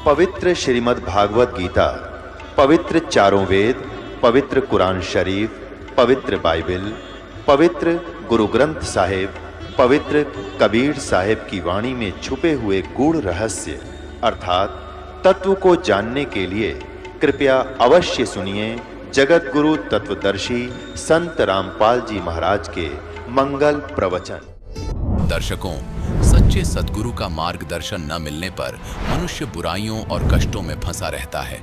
पवित्र श्रीमद् भागवत गीता, पवित्र चारों वेद, पवित्र कुरान शरीफ, पवित्र बाइबल, पवित्र गुरु ग्रंथ साहिब, पवित्र कबीर साहिब की वाणी में छुपे हुए गूढ़ रहस्य अर्थात तत्व को जानने के लिए कृपया अवश्य सुनिए जगत गुरु तत्वदर्शी संत रामपाल जी महाराज के मंगल प्रवचन। दर्शकों, सच्चे सद्गुरु का मार्गदर्शन न मिलने पर मनुष्य बुराइयों और कष्टों में फंसा रहता है।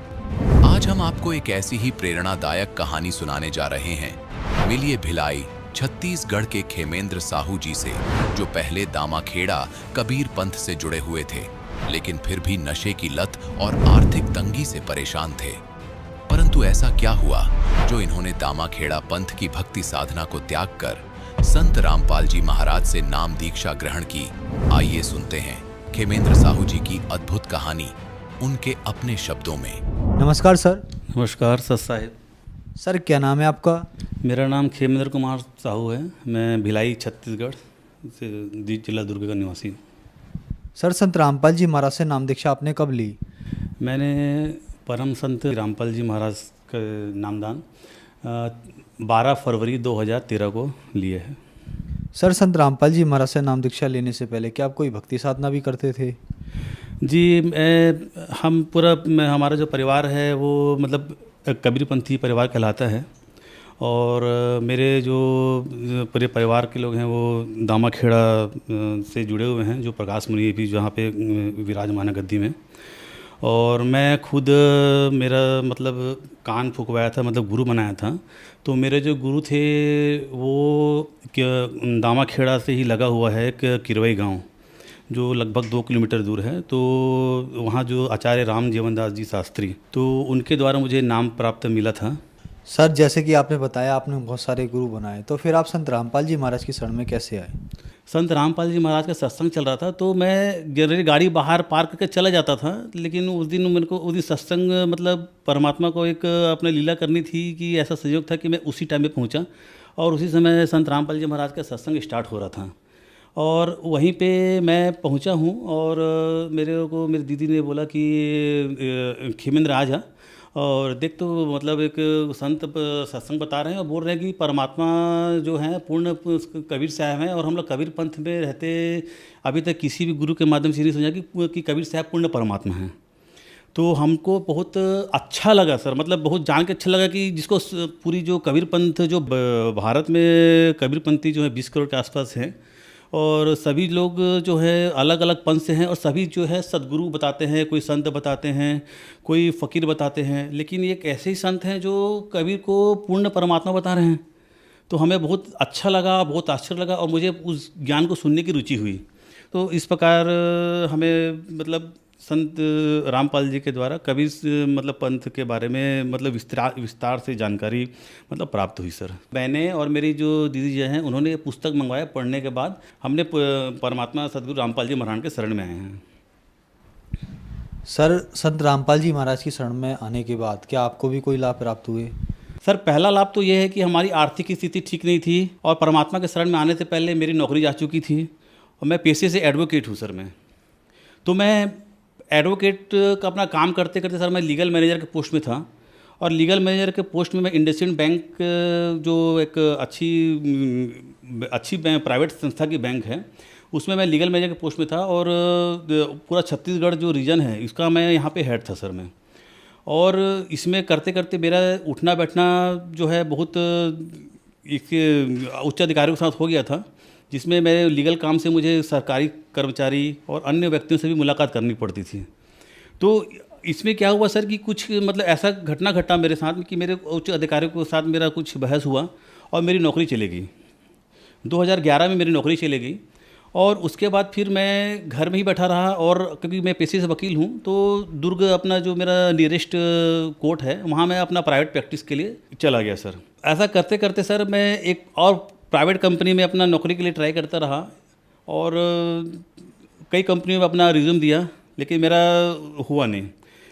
आज हम आपको एक ऐसी ही प्रेरणादायक कहानी सुनाने जा रहे हैं। मिलिए भिलाई छत्तीसगढ़ के खेमेंद्र साहू जी से, जो पहले दामाखेड़ा कबीर पंथ से जुड़े हुए थे, लेकिन फिर भी नशे की लत और आर्थिक तंगी से परेशान थे। परंतु ऐसा क्या हुआ जो इन्होंने दामाखेड़ा पंथ की भक्ति साधना को त्याग कर संत रामपाल जी महाराज से नाम दीक्षा ग्रहण की। आइए सुनते हैं खेमेंद्र साहू जी की अद्भुत कहानी उनके अपने शब्दों में। नमस्कार सर। नमस्कार सत साहिब। सर क्या नाम है आपका? मेरा नाम खेमेंद्र कुमार साहू है। मैं भिलाई छत्तीसगढ़ से जिला दुर्ग का निवासी हूँ। सर संत रामपाल जी महाराज से नाम दीक्षा आपने कब ली? मैंने परम संत रामपाल जी महाराज का नामदान 12 फरवरी 2013 को लिए है। सर संत रामपाल जी महाराज से नाम दीक्षा लेने से पहले क्या आप कोई भक्ति साधना भी करते थे? जी, हमारा जो परिवार है वो मतलब कबीरपंथी परिवार कहलाता है, और मेरे जो पूरे परिवार के लोग हैं वो दामाखेड़ा से जुड़े हुए हैं, जो प्रकाश मुनि भी जहाँ पे विराजमान है गद्दी में। और मैं खुद मेरा मतलब कान फुकवाया था, मतलब गुरु बनाया था। तो मेरे जो गुरु थे वो दामाखेड़ा से ही लगा हुआ है एक किरवई गांव, जो लगभग 2 किलोमीटर दूर है। तो वहाँ जो आचार्य राम जीवन दास जी शास्त्री, तो उनके द्वारा मुझे नाम प्राप्त मिला था। सर जैसे कि आपने बताया आपने बहुत सारे गुरु बनाए, तो फिर आप संत रामपाल जी महाराज की शरण में कैसे आए? संत रामपाल जी महाराज का सत्संग चल रहा था, तो मैं जनरली गाड़ी बाहर पार्क करके चला जाता था। लेकिन उस दिन सत्संग मतलब परमात्मा को एक अपने लीला करनी थी कि ऐसा संयोग था कि मैं उसी टाइम में पहुंचा, और उसी समय संत रामपाल जी महाराज का सत्संग स्टार्ट हो रहा था। और वहीं पे मैं पहुंचा हूं, और मेरी दीदी ने बोला कि खेमेंद्र आ जा और देख, तो मतलब एक संत सत्संग बता रहे हैं और बोल रहे हैं कि परमात्मा जो है पूर्ण कबीर साहब हैं, और हम लोग कबीर पंथ में रहते अभी तक किसी भी गुरु के माध्यम से नहीं समझा कि कबीर साहब पूर्ण परमात्मा हैं। तो हमको बहुत अच्छा लगा सर, मतलब बहुत जान के अच्छा लगा कि जिसको पूरी जो कबीर पंथ जो भारत में कबीरपंथी जो है 20 करोड़ के आसपास हैं, और सभी लोग जो है अलग अलग पंथ से हैं, और सभी जो है सदगुरु बताते हैं, कोई संत बताते हैं, कोई फ़कीर बताते हैं, लेकिन ये एक ऐसे ही संत हैं जो कबीर को पूर्ण परमात्मा बता रहे हैं। तो हमें बहुत अच्छा लगा, बहुत आश्चर्य लगा, और मुझे उस ज्ञान को सुनने की रुचि हुई। तो इस प्रकार हमें मतलब संत रामपाल जी के द्वारा कबीर मतलब पंथ के बारे में मतलब विस्तार से जानकारी मतलब प्राप्त हुई सर। मैंने और मेरी जो दीदी जी हैं उन्होंने पुस्तक मंगवाया, पढ़ने के बाद हमने परमात्मा सदगुरु रामपाल जी महाराज के शरण में आए हैं। सर संत रामपाल जी महाराज की शरण में आने के बाद क्या आपको भी कोई लाभ प्राप्त हुए? सर पहला लाभ तो ये है कि हमारी आर्थिक स्थिति ठीक नहीं थी, और परमात्मा के शरण में आने से पहले मेरी नौकरी जा चुकी थी, और मैं पेशे से एडवोकेट हूँ सर। तो मैं एडवोकेट का अपना काम करते करते सर मैं लीगल मैनेजर के पोस्ट में था, और लीगल मैनेजर के पोस्ट में मैं इंडसइंड बैंक जो एक अच्छी प्राइवेट संस्था की बैंक है, उसमें मैं लीगल मैनेजर के पोस्ट में था, और पूरा छत्तीसगढ़ जो रीजन है इसका मैं यहाँ पे हेड था सर मैं। और इसमें करते करते मेरा उठना बैठना जो है बहुत इसके उच्च अधिकारियों के साथ हो गया था, जिसमें मेरे लीगल काम से मुझे सरकारी कर्मचारी और अन्य व्यक्तियों से भी मुलाकात करनी पड़ती थी। तो इसमें क्या हुआ सर कि कुछ मतलब ऐसा घटना घटा मेरे साथ कि मेरे उच्च अधिकारियों के साथ मेरा कुछ बहस हुआ और मेरी नौकरी चली गई। 2011 में मेरी नौकरी चली गई, और उसके बाद फिर मैं घर में ही बैठा रहा, और क्योंकि मैं पेशे से वकील हूँ, तो दुर्ग अपना जो मेरा नियरेस्ट कोर्ट है वहाँ मैं अपना प्राइवेट प्रैक्टिस के लिए चला गया सर। ऐसा करते करते सर मैं एक और प्राइवेट कंपनी में अपना नौकरी के लिए ट्राई करता रहा, और कई कंपनियों में अपना रिज्यूम दिया, लेकिन मेरा हुआ नहीं।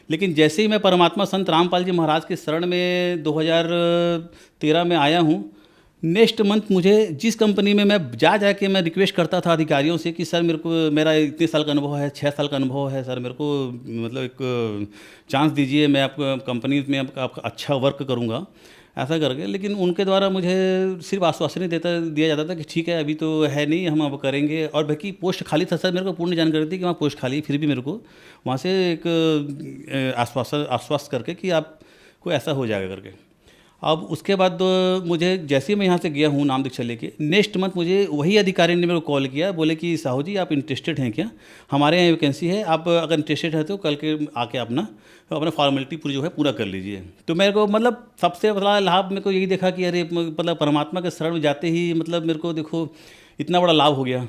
लेकिन जैसे ही मैं परमात्मा संत रामपाल जी महाराज के शरण में 2013 में आया हूँ, नेक्स्ट मंथ मुझे जिस कंपनी में मैं जा के मैं रिक्वेस्ट करता था अधिकारियों से कि सर मेरे को मेरा इतने साल का अनुभव है, 6 साल का अनुभव है सर, मेरे को मतलब एक चांस दीजिए, मैं आपको कंपनी में आपका अच्छा वर्क करूँगा ऐसा करके। लेकिन उनके द्वारा मुझे सिर्फ आश्वासन दिया जाता था कि ठीक है अभी तो है नहीं, हम अब करेंगे। और बाकी पोस्ट खाली था सर, मेरे को पूर्ण जानकारी थी कि वहाँ पोस्ट खाली, फिर भी मेरे को वहाँ से एक आश्वास्त करके कि आपको ऐसा हो जाएगा करके। अब उसके बाद मुझे जैसे ही मैं यहाँ से गया हूँ नाम दीक्षा लेके, नेक्स्ट मंथ मुझे वही अधिकारी ने मेरे को कॉल किया, बोले कि साहू जी आप इंटरेस्टेड हैं क्या, हमारे यहाँ वैकेंसी है, आप अगर इंटरेस्टेड है तो कल के आके अपना फॉर्मेलिटी पूरी जो है पूरा कर लीजिए। तो मेरे को मतलब सबसे बड़ा लाभ मेरे को यही देखा कि अरे मतलब परमात्मा के शरण में जाते ही मतलब मेरे को देखो इतना बड़ा लाभ हो गया।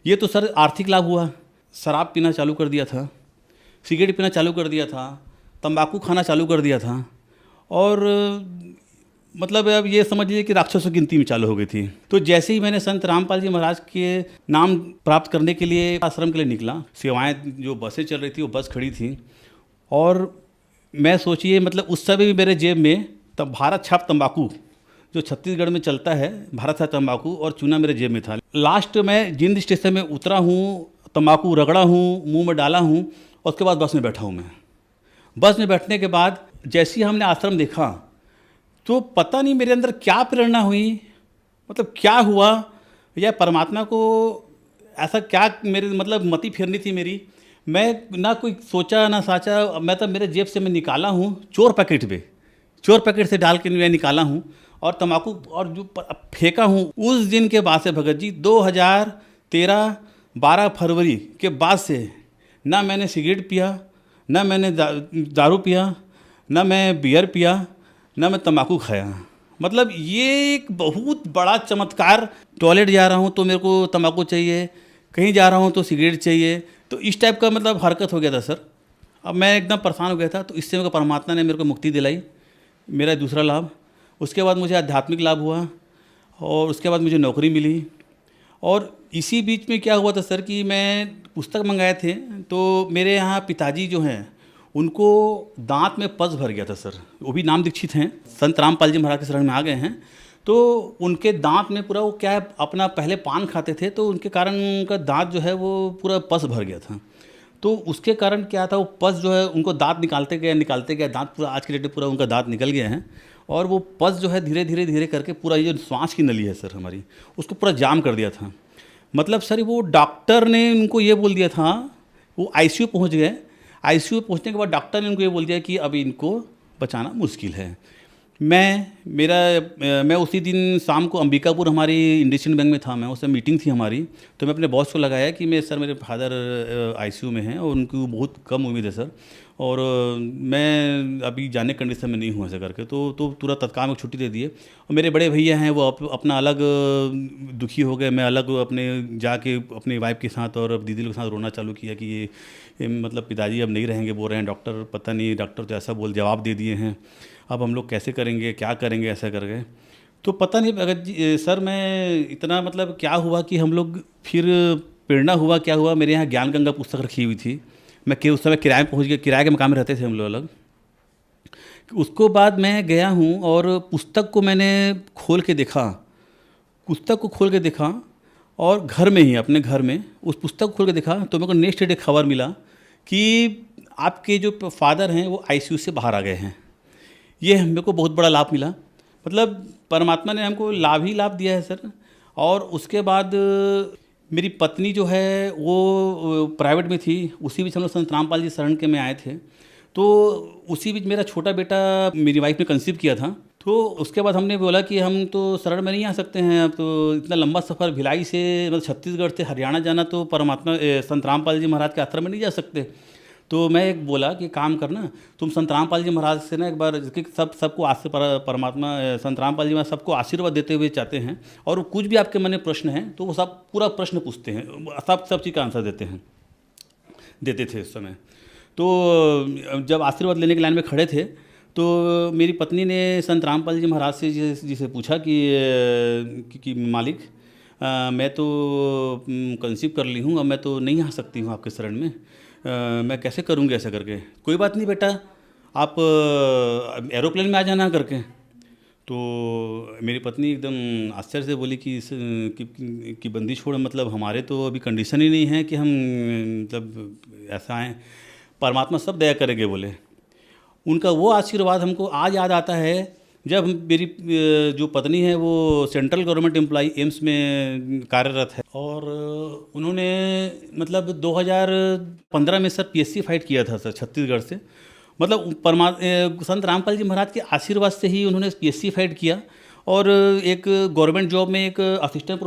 ये तो सर आर्थिक लाभ हुआ, शराब पीना चालू कर दिया था, सिगरेट पीना चालू कर दिया था, तंबाकू खाना चालू कर दिया था, और मतलब अब ये समझ लीजिए कि राक्षसों की गिनती में चालू हो गई थी। तो जैसे ही मैंने संत रामपाल जी महाराज के नाम प्राप्त करने के लिए आश्रम के लिए निकला, सेवाएं जो बसें चल रही थी वो बस खड़ी थी, और मैं सोचिए मतलब उस समय भी मेरे जेब में तब भारत छाप तंबाकू जो छत्तीसगढ़ में चलता है, भारत छाप तंबाकू और चूना मेरे जेब में था। लास्ट में जिंद स्टेशन में उतरा हूँ, तंबाकू रगड़ा हूँ, मुँह में डाला हूँ, और उसके बाद बस में बैठा हूँ। मैं बस में बैठने के बाद जैसे ही हमने आश्रम देखा तो पता नहीं मेरे अंदर क्या प्रेरणा हुई, मतलब क्या हुआ, या परमात्मा को ऐसा क्या मेरे मतलब मति फेरनी थी मेरी। मैं ना कोई सोचा ना साचा, मैं तो मेरे जेब से मैं निकाला हूँ चोर पैकेट से डाल के मैं निकाला हूँ और तंबाकू और जो फेंका हूँ। उस दिन के बाद से भगत जी 2013 12 फरवरी के बाद से ना मैंने सिगरेट पिया, ना मैंने दारू पिया, ना मैं बियर पिया, ना मैं तंबाकू खाया। मतलब ये एक बहुत बड़ा चमत्कार। टॉयलेट जा रहा हूँ तो मेरे को तंबाकू चाहिए, कहीं जा रहा हूँ तो सिगरेट चाहिए, तो इस टाइप का मतलब हरकत हो गया था सर। अब मैं एकदम परेशान हो गया था। तो इससे मेरे को परमात्मा ने मेरे को मुक्ति दिलाई, मेरा दूसरा लाभ। उसके बाद मुझे आध्यात्मिक लाभ हुआ, और उसके बाद मुझे नौकरी मिली। और इसी बीच में क्या हुआ था सर कि मैं पुस्तक मंगाए थे, तो मेरे यहाँ पिताजी जो हैं उनको दांत में पस भर गया था सर। वो भी नाम दीक्षित हैं, संत रामपाल जी महाराज के शरण में आ गए हैं। तो उनके दांत में पूरा वो क्या है, अपना पहले पान खाते थे तो उनके कारण उनका दांत जो है वो पूरा पस भर गया था। तो उसके कारण क्या था, वो पस जो है उनको दांत निकालते गए दांत पूरा आज के डेट में पूरा उनका दांत निकल गया है। और वो पस जो है धीरे धीरे करके पूरा ये जो श्वास की नली है सर हमारी, उसको पूरा जाम कर दिया था। मतलब सर वो डॉक्टर ने उनको ये बोल दिया था, वो आईसीयू पहुंच गए। आईसीयू पहुंचने के बाद डॉक्टर ने उनको ये बोल दिया कि अभी इनको बचाना मुश्किल है। मैं उसी दिन शाम को अंबिकापुर हमारी इंडस्ट्रियल बैंक में था, मैं उससे मीटिंग थी हमारी। तो मैं अपने बॉस को लगाया कि मेरे फादर आईसीयू में हैं और उनकी बहुत कम उम्मीद है सर, और मैं अभी जाने कंडीशन में नहीं हूँ ऐसा करके। तो तुरंत तत्काल में छुट्टी दे दिए। और मेरे बड़े भैया हैं वो अपना अलग दुखी हो गए, मैं अलग अपने जाके अपनी वाइफ के साथ और दीदी के साथ रोना चालू किया कि ये मतलब पिताजी अब नहीं रहेंगे, बोल रहे हैं डॉक्टर, पता नहीं डॉक्टर तो ऐसा जवाब दे दिए हैं, अब हम लोग कैसे करेंगे, क्या करेंगे ऐसा करके। तो पता नहीं भगत जी सर, मैं इतना मतलब क्या हुआ कि हम लोग फिर प्रेरणा हुआ, क्या हुआ, मेरे यहाँ ज्ञान गंगा पुस्तक रखी हुई थी। मैं उस समय किराए में पहुँच गया, किराए के मकान में रहते थे हम लोग अलग। उसको बाद मैं गया हूँ और पुस्तक को मैंने खोल के देखा, और घर में ही अपने घर में उस पुस्तक को खोल के देखा तो मेरे को नेक्स्ट डे खबर मिला कि आपके जो फादर हैं वो आईसीयू से बाहर आ गए हैं। ये मेरे को बहुत बड़ा लाभ मिला, मतलब परमात्मा ने हमको लाभ ही लाभ दिया है सर। और उसके बाद मेरी पत्नी जो है वो प्राइवेट में थी, उसी बीच हम लोग संत रामपाल जी शरण के में आए थे। तो उसी बीच मेरा छोटा बेटा मेरी वाइफ ने कंसीव किया था। तो उसके बाद हमने बोला कि हम तो शरण में नहीं आ सकते हैं, अब तो इतना लंबा सफ़र भिलाई से मतलब छत्तीसगढ़ से हरियाणा जाना, तो परमात्मा संत रामपाल जी महाराज के आश्रम में नहीं जा सकते। तो मैं एक बोला कि काम करना, तुम संत रामपाल जी महाराज से ना एक बार, सबको परमात्मा संत रामपाल जी महाराज सबको आशीर्वाद देते हुए चाहते हैं, और वो कुछ भी आपके मन में प्रश्न है तो वो सब पूरा प्रश्न पूछते हैं, सब चीज़ का आंसर देते थे उस समय। तो जब आशीर्वाद लेने के लाइन में खड़े थे तो मेरी पत्नी ने संत रामपाल जी महाराज से जिसे पूछा कि मालिक, मैं तो कंसीव कर ली हूँ, अब मैं तो नहीं आ सकती हूँ आपके शरण में, मैं कैसे करूँगी ऐसा करके। कोई बात नहीं बेटा, आप एरोप्लेन में आ जाना करके। तो मेरी पत्नी एकदम आश्चर्य से बोली कि कि बंदी छोड़, मतलब हमारे तो अभी कंडीशन ही नहीं है कि हम मतलब ऐसा आएँ, परमात्मा सब दया करेंगे बोले। उनका वो आशीर्वाद हमको आज याद आता है जब मेरी जो पत्नी है वो सेंट्रल गवर्नमेंट एम्प्लॉई एम्स में कार्यरत है, और उन्होंने मतलब 2015 में सर पीएससी फाइट किया था सर छत्तीसगढ़ से। मतलब संत रामपाल जी महाराज के आशीर्वाद से ही उन्होंने पीएससी फाइट किया, और एक गवर्नमेंट जॉब में एक असिस्टेंट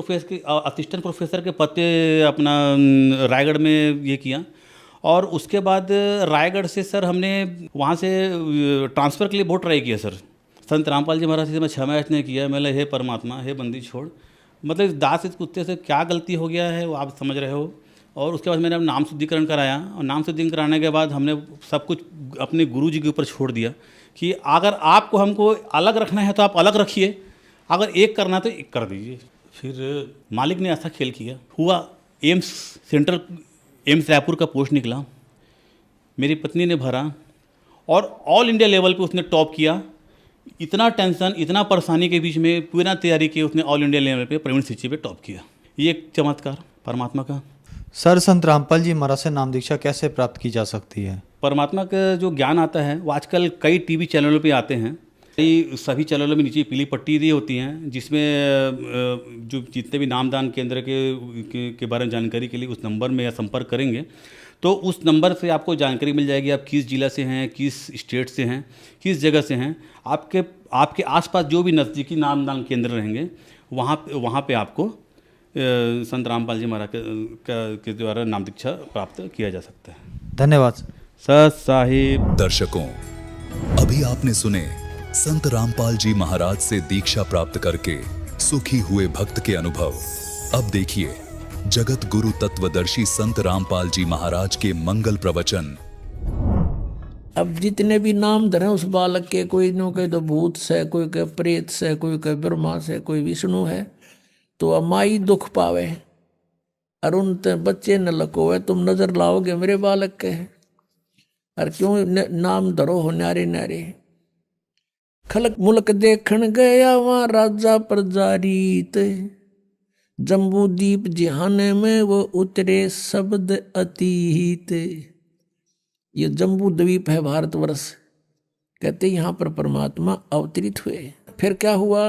प्रोफेसर के पद पे अपना रायगढ़ में ये किया। और उसके बाद रायगढ़ से सर हमने वहाँ से ट्रांसफ़र के लिए बहुत ट्राई किया सर। संत रामपाल जी महाराज से मैं 6 महीने किया, मैं हे परमात्मा, हे बंदी छोड़, मतलब दास इस कुत्ते से क्या गलती हो गया है वो आप समझ रहे हो। और उसके बाद मैंने नाम शुद्धिकरण कराया, और नाम शुद्धिकरण कराने के बाद हमने सब कुछ अपने गुरु जी के ऊपर छोड़ दिया कि अगर आपको हमको अलग रखना है तो आप अलग रखिए, अगर एक करना है तो एक कर दीजिए। फिर मालिक ने ऐसा खेल किया, हुआ सेंट्रल एम्स रायपुर का पोस्ट निकला, मेरी पत्नी ने भरा और ऑल इंडिया लेवल पे उसने टॉप किया। इतना टेंशन, इतना परेशानी के बीच में पूरा तैयारी की, उसने ऑल इंडिया लेवल पे प्रवीण सिंह पे टॉप किया। ये एक चमत्कार परमात्मा का। सर, संत रामपाल जी महाराज से नाम दीक्षा कैसे प्राप्त की जा सकती है? परमात्मा का जो ज्ञान आता है वो आजकल कई टीवी चैनलों पे आते हैं, कई सभी चैनलों में नीचे पीली पट्टी दी होती हैं, जिसमें जो जितने भी नामदान केंद्र के बारे में जानकारी के लिए उस नंबर में या संपर्क करेंगे तो उस नंबर से आपको जानकारी मिल जाएगी, आप किस जिला से हैं, किस स्टेट से हैं, किस जगह से हैं। आपके आसपास जो भी नज़दीकी नामदान केंद्र रहेंगे वहाँ पे आपको संत रामपाल जी महाराज के द्वारा नाम दीक्षा प्राप्त किया जा सकता है। धन्यवाद सत साहिब। दर्शकों, अभी आपने सुने संत रामपाल जी महाराज से दीक्षा प्राप्त करके सुखी हुए भक्त के अनुभव। अब देखिए जगत गुरु तत्वदर्शी संत रामपाल जी महाराज के मंगल प्रवचन। अब जितने भी नाम धरे उस बालक के, कोई नो कहे तो भूत से, कोई कहे प्रेत से, कोई कहे ब्रह्मा से, कोई विष्णु है, तो अमाई दुख पावे और उन बच्चे न लकोवे, तुम नजर लाओगे मेरे बालक के। और क्यों नाम धरो हो न्यारे न्यारे। खलक मुल्क देखन गया वहाँ राजा प्रजारीत, जम्बू दीप जिहाने में वो उतरे शब्द अतीत। ये जम्बू द्वीप है भारतवर्ष, कहते यहाँ पर परमात्मा अवतरित हुए। फिर क्या हुआ?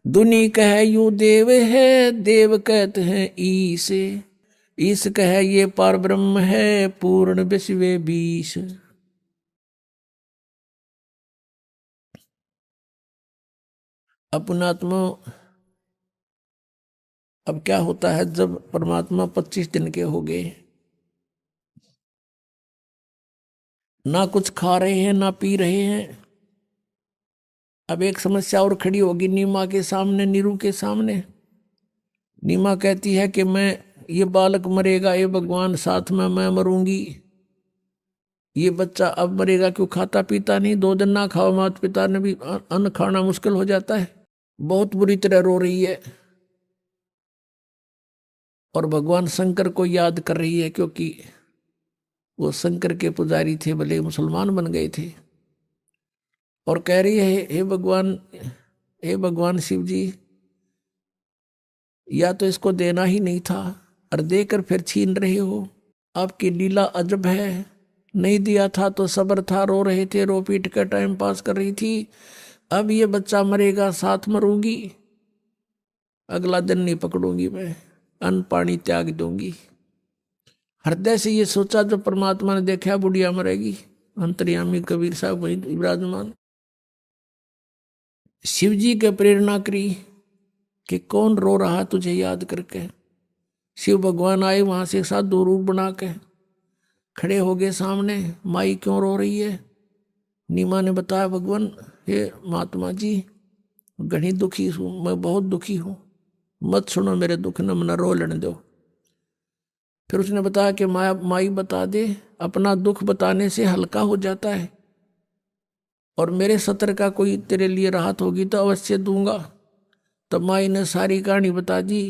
दुनी कह यू देव है, देव कहते हैं ईश, ईश कह ये पार ब्रह्म है, पूर्ण विश्व बीश। अपनात्मा अब क्या होता है जब परमात्मा 25 दिन के हो गए, ना कुछ खा रहे हैं ना पी रहे हैं। अब एक समस्या और खड़ी होगी नीमा के सामने, नीरू के सामने। नीमा कहती है कि मैं, ये बालक मरेगा, ये भगवान साथ में मैं मरूंगी, ये बच्चा अब मरेगा, क्यों खाता पीता नहीं, 2 दिन ना खाओ, माता पिता ने भी अन्न खाना मुश्किल हो जाता है। बहुत बुरी तरह रो रही है और भगवान शंकर को याद कर रही है, क्योंकि वो शंकर के पुजारी थे, भले मुसलमान बन गए थे। और कह रही है हे भगवान शिव जी, या तो इसको देना ही नहीं था और देकर फिर छीन रहे हो। आपकी लीला अजब है, नहीं दिया था तो सब्र था, रो रहे थे, रो पीट कर टाइम पास कर रही थी। अब ये बच्चा मरेगा, साथ मरूंगी, अगला दिन नहीं पकड़ूंगी मैं, अन्न पानी त्याग दूंगी। हृदय से ये सोचा जो परमात्मा ने देखा बुढ़िया मरेगी। अंतर्यामी कबीर साहब वहीं विराजमान। शिव जी के प्रेरणा करी कि कौन रो रहा तुझे याद करके। शिव भगवान आए वहां से साधु रूप बना के खड़े हो गए सामने। माई क्यों रो रही है? नीमा ने बताया, भगवान हे महात्मा जी, घनी दुखी हूँ, मैं बहुत दुखी हूँ, मत सुनो मेरे दुख, न मना रो लेने दो। फिर उसने बताया कि माई बता दे, अपना दुख बताने से हल्का हो जाता है, और मेरे सत्र का कोई तेरे लिए राहत होगी तो अवश्य दूंगा। तो माई ने सारी कहानी बता दी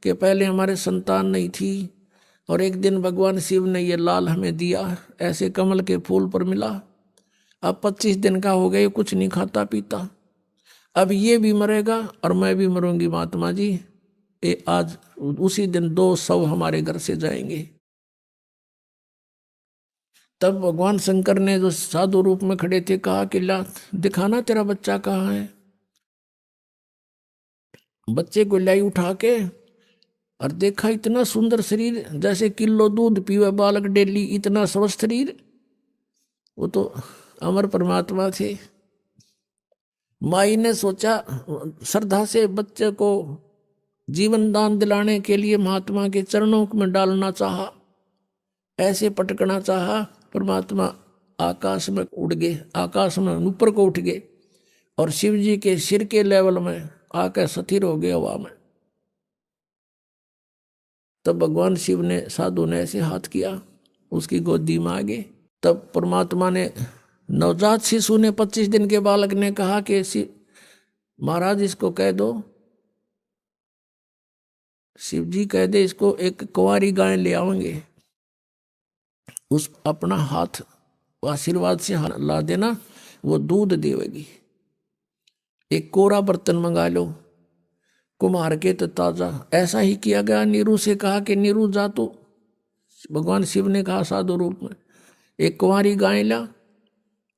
कि पहले हमारे संतान नहीं थी, और एक दिन भगवान शिव ने ये लाल हमें दिया, ऐसे कमल के फूल पर मिला। अब 25 दिन का हो गए, कुछ नहीं खाता पीता। अब ये भी मरेगा और मैं भी मरूंगी महात्मा जी। ये आज उसी दिन 2 शव हमारे घर से जाएंगे। तब भगवान शंकर ने जो साधु रूप में खड़े थे कहा कि ला दिखाना तेरा बच्चा कहाँ है। बच्चे को लाई उठा के और देखा, इतना सुंदर शरीर, जैसे किलो दूध पीवे बालक डेली, इतना स्वस्थ शरीर। वो तो अमर परमात्मा थे। माई ने सोचा, श्रद्धा से बच्चे को जीवन दान दिलाने के लिए महात्मा के चरणों में डालना चाहा, ऐसे पटकना चाहा। परमात्मा आकाश में उड़ गए, आकाश में ऊपर को उठ गए और शिव जी के सिर के लेवल में आकर स्थिर हो गए हवा में। तब भगवान शिव ने, साधु ने ऐसे हाथ किया, उसकी गोदी में आ गए। तब परमात्मा ने, नवजात शिशु ने, 25 दिन के बालक ने कहा कि महाराज इसको कह दो, शिव जी कह दे इसको एक कुंवारी गाय ले आएंगे, उस अपना हाथ आशीर्वाद से ला देना, वो दूध देवेगी। एक कोरा बर्तन मंगा लो, कुम्हार के तो ताजा। ऐसा ही किया गया। नीरू से कहा कि नीरू जा, तो भगवान शिव ने कहा साधु रूप में, एक कुंवारी गाय ला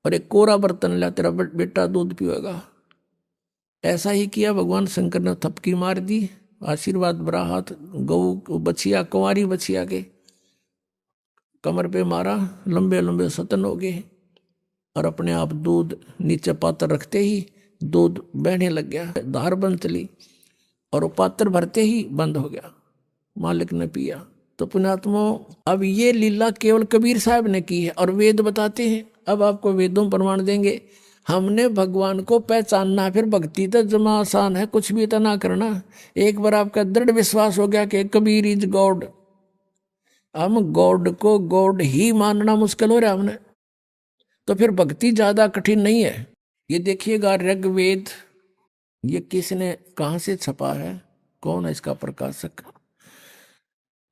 और एक कोरा बर्तन ला, तेरा बेटा दूध पिएगा। ऐसा ही किया। भगवान शंकर ने थपकी मार दी, आशीर्वाद भरा हाथ गौ बछिया, कुंवारी बछिया के कमर पे मारा, लंबे लंबे सतन हो गए और अपने आप दूध नीचे पात्र रखते ही दूध बहने लग गया, धार बंद चली और वो पात्र भरते ही बंद हो गया। मालिक ने पिया। तो पुण्यात्मा, अब ये लीला केवल कबीर साहब ने की है और वेद बताते हैं। अब आपको वेदों प्रमाण देंगे। हमने भगवान को पहचानना, फिर भक्ति तो जमा आसान है, कुछ भी इतना करना। एक बार आपका दृढ़ विश्वास हो गया कि कबीर इज गॉड, हम गॉड को गॉड ही मानना मुश्किल हो रहा है हमने, तो फिर भक्ति ज्यादा कठिन नहीं है। ये देखिएगा ऋग्वेद, ये किसने कहाँ से छपा है, कौन है इसका प्रकाशक?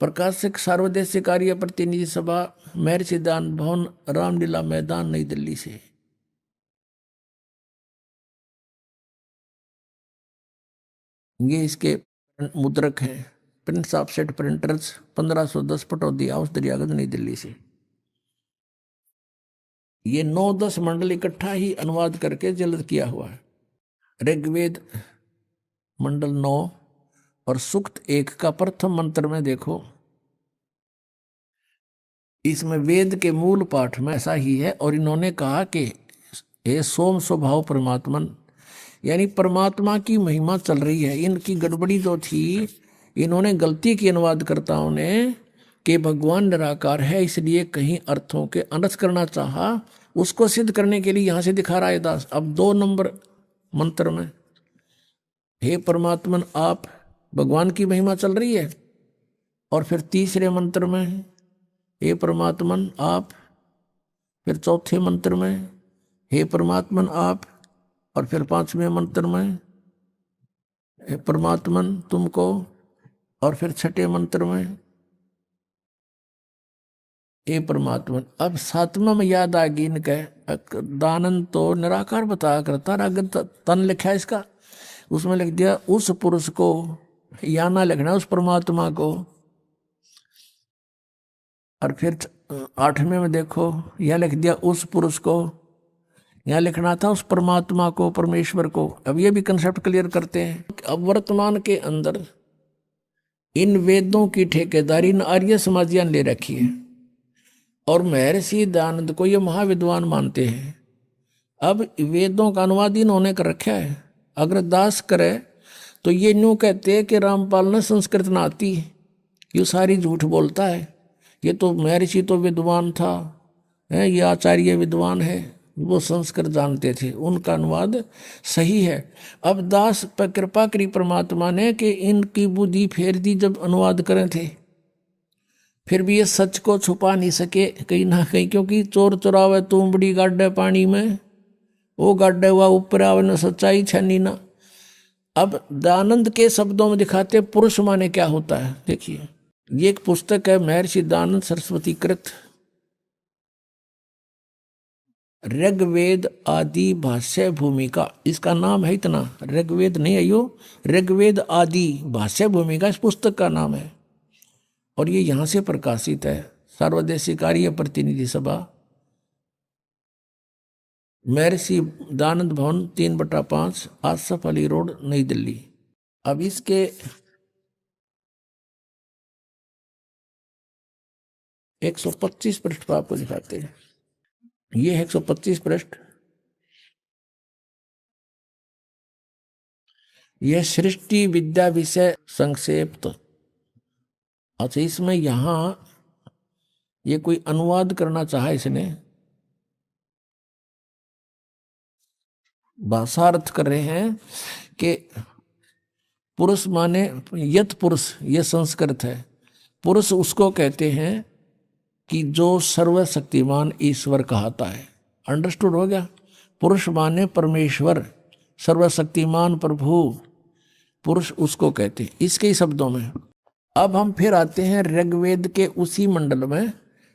प्रकाशक सर्वदेशीय कार्य प्रतिनिधि सभा, महर्षि दान भवन, रामलीला मैदान, नई दिल्ली से। ये इसके मुद्रक हैं, Prince offset printers, 1510 Pataudi house, Daryaganj, नई दिल्ली से। ये 9-10 मंडल इकट्ठा ही अनुवाद करके जल्द किया हुआ है। ऋग्वेद मंडल 9 और सूक्त 1 का प्रथम मंत्र में देखो, इसमें वेद के मूल पाठ में ऐसा ही है। और इन्होंने कहा कि हे सोम स्वभाव परमात्मन, यानी परमात्मा की महिमा चल रही है। इनकी गड़बड़ी जो थी, इन्होंने गलती की अनुवादकर्ताओं ने कि भगवान निराकार है, इसलिए कहीं अर्थों के अनर्थ करना चाहा। उसको सिद्ध करने के लिए यहां से दिखा रहा है दास। अब 2 नंबर मंत्र में हे परमात्मन आप, भगवान की महिमा चल रही है। और फिर तीसरे मंत्र में हे परमात्मन आप, फिर चौथे मंत्र में हे परमात्मन आप, और फिर 5वें मंत्र में हे परमात्मन तुमको, और फिर 6ठे मंत्र में हे परमात्मन। अब 7वां में याद आ गई इनके, दानन तो निराकार बताया करता, अगर तन लिखा है इसका, उसमें लिख दिया उस पुरुष को, या ना लिखना उस परमात्मा को। और फिर 8वें में देखो, यह लिख दिया उस पुरुष को, यहाँ लिखना था उस परमात्मा को, परमेश्वर को। अब ये भी कंसेप्ट क्लियर करते हैं। अब वर्तमान के अंदर इन वेदों की ठेकेदारी इन आर्य समाजियां ले रखी है और महर्षि दयानंद को ये महाविद्वान मानते हैं। अब वेदों का अनुवाद इन्होंने कर रखा है। अगर दास करे तो ये न्यू कहते हैं कि रामपाल ने संस्कृत ना आती, ये सारी झूठ बोलता है। ये तो महर्षि तो विद्वान था, है ये आचार्य विद्वान है, वो संस्कृत जानते थे, उनका अनुवाद सही है। अब दास पर कृपा करी परमात्मा ने कि इनकी बुद्धि फेर दी जब अनुवाद करें थे, फिर भी ये सच को छुपा नहीं सके कहीं ना कहीं, क्योंकि चोर चुरावे तुमबड़ी गाड्डे पानी में, वो गाड्डे हुआ ऊपर आवे न सच्चाई छनी ना। अब दयानंद के शब्दों में दिखाते पुरुष माने क्या होता है। देखिए ये एक पुस्तक है महर्षि दयानंद सरस्वती कृत, ऋग्वेद आदि भाष्य भूमिका, इसका नाम है इतना, ऋग्वेद नहीं है यो, ऋग्वेद आदि भाष्य भूमिका इस पुस्तक का नाम है। और ये यहाँ से प्रकाशित है, सर्वदेशीय कार्य प्रतिनिधि सभा, महर्षि दानंद भवन 3/5 आसफ अली रोड नई दिल्ली। अब इसके 125 पृष्ठ पर आपको दिखाते हैं। ये है 125 पृष्ठ, यह सृष्टि विद्या विषय संक्षेप। अच्छा, इसमें यहां ये कोई अनुवाद करना चाहा इसने, भाषार्थ कर रहे हैं कि पुरुष माने यत पुरुष, ये संस्कृत है। पुरुष उसको कहते हैं कि जो सर्वशक्तिमान ईश्वर कहता है। अंडरस्टूड हो गया? पुरुष माने परमेश्वर, सर्वशक्तिमान प्रभु, पुरुष उसको कहते हैं इसके ही शब्दों में। अब हम फिर आते हैं ऋग्वेद के उसी मंडल में,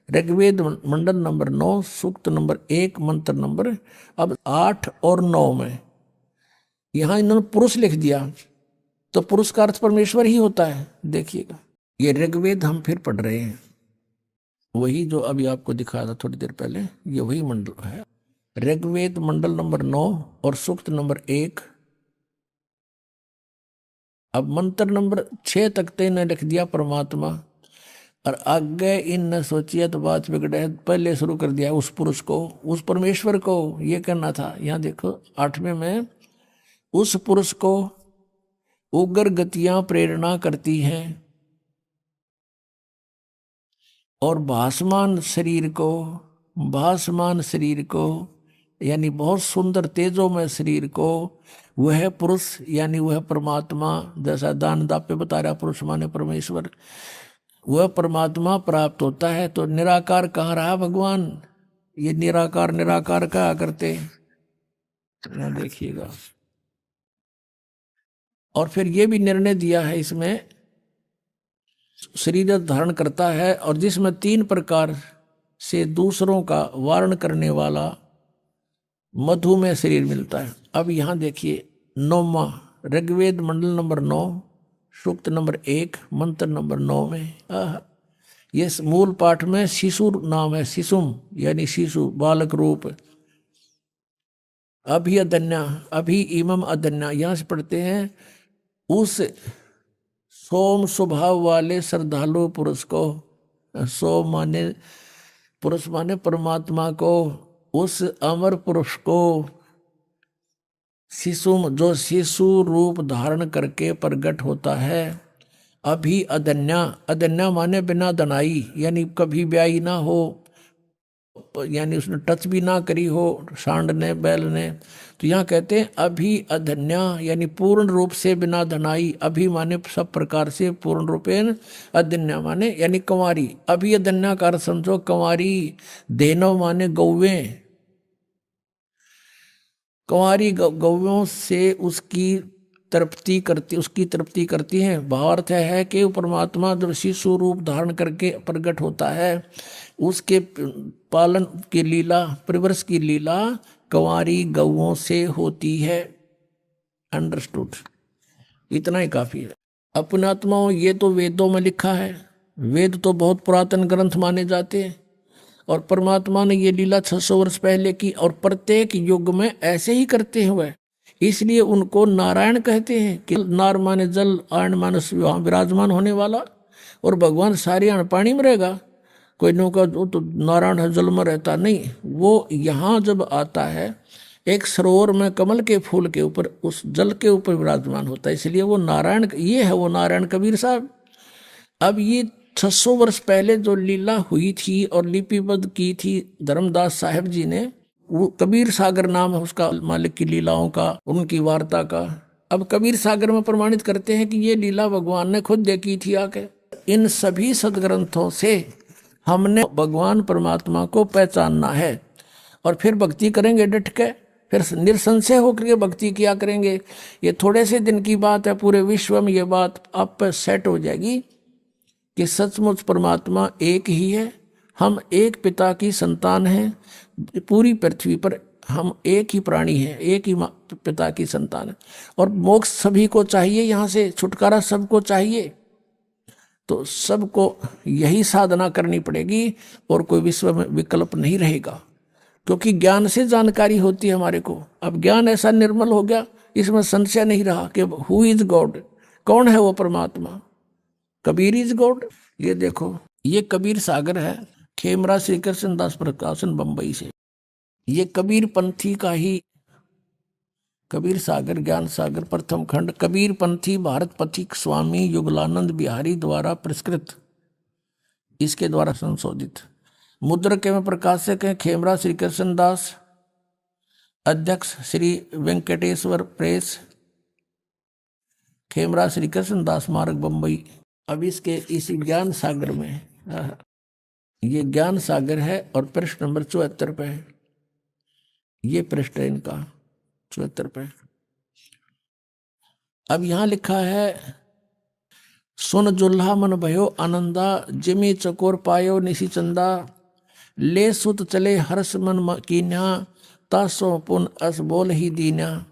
ऋग्वेद मंडल नंबर 9 सूक्त नंबर 1 मंत्र नंबर अब 8 और 9 में यहां इन्होंने पुरुष लिख दिया, तो पुरुष का अर्थ परमेश्वर ही होता है। देखिएगा, ये ऋग्वेद हम फिर पढ़ रहे हैं, वही जो अभी आपको दिखाया था थोड़ी देर पहले, ये वही मंडल है। ऋग्वेद मंडल नंबर 9 और सूक्त नंबर 1। अब मंत्र नंबर 6 तक तो इन्हें लिख दिया परमात्मा, और आगे इन सोचिए तो बात बिगड़े, पहले शुरू कर दिया उस पुरुष को, उस परमेश्वर को ये करना था। यहाँ देखो 8वें में, उस पुरुष को उग्र गतियां प्रेरणा करती हैं और भासमान शरीर को यानी बहुत सुंदर तेजोमय शरीर को वह पुरुष यानी वह परमात्मा, जैसा दान दापे बता रहा, पुरुष माने परमेश्वर, वह परमात्मा प्राप्त होता है। तो निराकार कहाँ रहा भगवान? ये निराकार कहा करते, यहाँ देखिएगा। और फिर ये भी निर्णय दिया है इसमें, शरीर धारण करता है और जिसमें 3 प्रकार से दूसरों का वारण करने वाला मधुमेह शरीर मिलता है। अब यहाँ देखिए 9वां ऋग्वेद मंडल नंबर 9 सूक्त नंबर 1 मंत्र नंबर 9 में ये मूल पाठ में शिशु नाम है, शिशुम यानी शिशु, बालक रूप। अभी अदन्या, अभी इमम अदन्या, यहाँ से पढ़ते हैं उस सोम स्वभाव वाले श्रद्धालु पुरुष को, सोम माने पुरुष माने परमात्मा को, उस अमर पुरुष को, शिशु जो शिशु रूप धारण करके प्रकट होता है। अभी अदन्या माने बिना दनाई, यानी कभी ब्याई ना हो, यानी उसने टच भी ना करी हो सांड ने बैल ने। तो यहाँ कहते हैं अभी अधन्या यानी पूर्ण रूप से बिना धनाई, अभी माने सब प्रकार से पूर्ण रूपेण, अधन्या माने यानी कंवारी। अभी अधन्या का अर्थ समझो कंवारी, देनव माने गौवें, कंवारी गौयों से उसकी तृप्ति करती हैं। भावार्थ है कि परमात्मा जब शिशु रूप धारण करके प्रकट होता है, उसके पालन की लीला, परिवर्ष की लीला कंवारी गौओं से होती है। अंडरस्टूड? इतना ही काफी है। अपने आत्माओं, ये तो वेदों में लिखा है, वेद तो बहुत पुरातन ग्रंथ माने जाते हैं, और परमात्मा ने ये लीला 600 वर्ष पहले की, और प्रत्येक युग में ऐसे ही करते हुए, इसलिए उनको नारायण कहते हैं कि नार माने जल, आयन माने वहाँ विराजमान होने वाला, और भगवान सारे अन्न पानी में रहेगा। कोई नो का तो नारायण है जल में रहता नहीं, वो यहाँ जब आता है एक सरोवर में कमल के फूल के ऊपर, उस जल के ऊपर विराजमान होता है, इसलिए वो नारायण, ये है वो नारायण कबीर साहब। अब ये 600 वर्ष पहले जो लीला हुई थी और लिपिबद्ध की थी धर्मदास साहब जी ने, वो कबीर सागर नाम है उसका, मालिक की लीलाओं का, उनकी वार्ता का। अब कबीर सागर में प्रमाणित करते हैं कि ये लीला भगवान ने खुद देखी थी आके। इन सभी सदग्रंथों से हमने भगवान परमात्मा को पहचानना है, और फिर भक्ति करेंगे डट के, फिर निसंशय होकर के भक्ति किया करेंगे। ये थोड़े से दिन की बात है, पूरे विश्व में ये बात आप पर सेट हो जाएगी कि सचमुच परमात्मा एक ही है, हम एक पिता की संतान हैं। पूरी पृथ्वी पर हम एक ही प्राणी हैं, एक ही पिता की संतान है। और मोक्ष सभी को चाहिए, यहाँ से छुटकारा सबको चाहिए। तो सबको यही साधना करनी पड़ेगी और कोई विश्व में विकल्प नहीं रहेगा, क्योंकि ज्ञान से जानकारी होती है हमारे को। अब ज्ञान ऐसा निर्मल हो गया, इसमें संशय नहीं रहा कि हु इज गॉड, कौन है वो परमात्मा। Kabir is God. ये देखो, ये कबीर सागर है, खेमरा श्री कृष्ण दास प्रकाशन बंबई से। ये कबीर पंथी का ही कबीर सागर ज्ञान सागर प्रथम खंड, कबीर पंथी भारत पथिक स्वामी युगलानंद बिहारी द्वारा पुरस्कृत, इसके द्वारा संशोधित। मुद्रक एवं प्रकाशक हैं खेमरा श्री कृष्ण दास, अध्यक्ष श्री वेंकटेश्वर प्रेस, खेमरा श्री कृष्ण दास मार्ग बंबई। अब इसके इस ज्ञान सागर में, ये ज्ञान सागर है और पृष्ठ नंबर 74 पे है। ये पृष्ठ है इनका 74 पे। अब यहां लिखा है, सुन जुल्हा मन भयो आनंदा, जिमी चकोर पायो निशी चंदा, ले सुत चले हर्ष मन कीन्या, तासो पुन अस बोल ही दीन्या।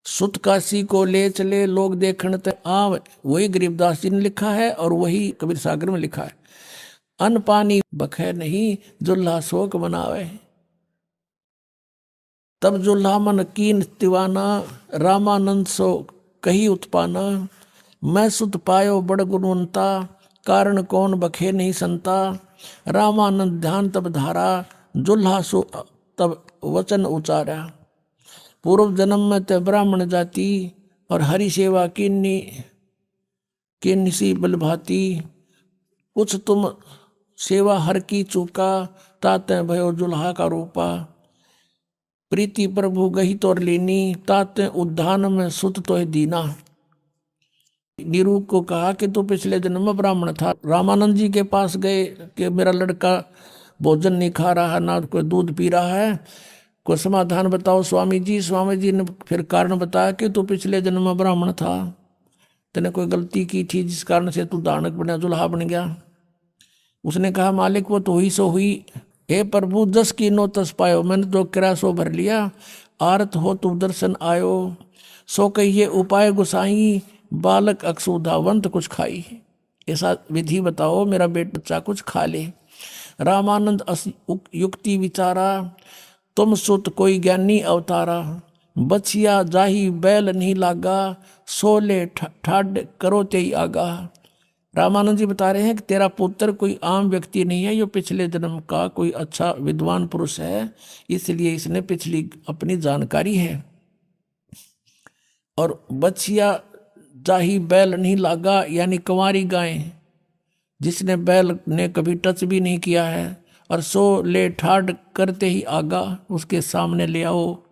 सुत काशी को ले चले लोग देखण ते आव, वही गरीबदास जी ने लिखा है और वही कबीर सागर में लिखा है। अन्न पानी बखे नहीं, जुल्हा शोक मनावे, तब जुल्हा मन कीन तिवाना, रामानंद सो कही उत्पाना, मैं सुत पायो बड़ गुणवंता, कारण कौन बखे नहीं संता, रामानंद ध्यान तब धारा, जुल्हा सो तब वचन उचारा, पूर्व जन्म में ते ब्राह्मण जाति, और हरि सेवा किन्नी सी बलभाती, कुछ तुम सेवा हर की चूका, ताते भयो जुल्हा का रूपा, प्रीति प्रभु गही तोर लीनी, ताते उद्धान में सुत तो दीना। निरूप को कहा कि तू पिछले जन्म में ब्राह्मण था। रामानंद जी के पास गए कि मेरा लड़का भोजन नहीं खा रहा, ना कोई दूध पी रहा है, कोई समाधान बताओ स्वामी जी। स्वामी जी ने फिर कारण बताया कि तू पिछले जन्म में ब्राह्मण था, तेने कोई गलती की थी जिस कारण से तू दानक बना, जुल्हा बन गया। उसने कहा मालिक वो तो हुई सो हुई, हे प्रभु जस की नो तस पायो, मैंने तो किराया सो भर लिया, आरत हो तू दर्शन आयो, सो कहिए उपाय गुसाई, बालक अक्षुधावंत कुछ खाई। ऐसा विधि बताओ मेरा बच्चा कुछ खा ले। रामानंद युक्ति विचारा, तुम सुत कोई ज्ञानी अवतारा, बचिया जाही बैल नहीं लागा, सोले ठाड करो ते आगा। रामानंद जी बता रहे हैं कि तेरा पुत्र कोई आम व्यक्ति नहीं है, ये पिछले जन्म का कोई अच्छा विद्वान पुरुष है, इसलिए इसने पिछली अपनी जानकारी है। और बचिया जाही बैल नहीं लागा, यानी कंवारी गाय जिसने बैल ने कभी टच भी नहीं किया है, और सो ले ठाड करते ही आगा, उसके सामने ले आओ।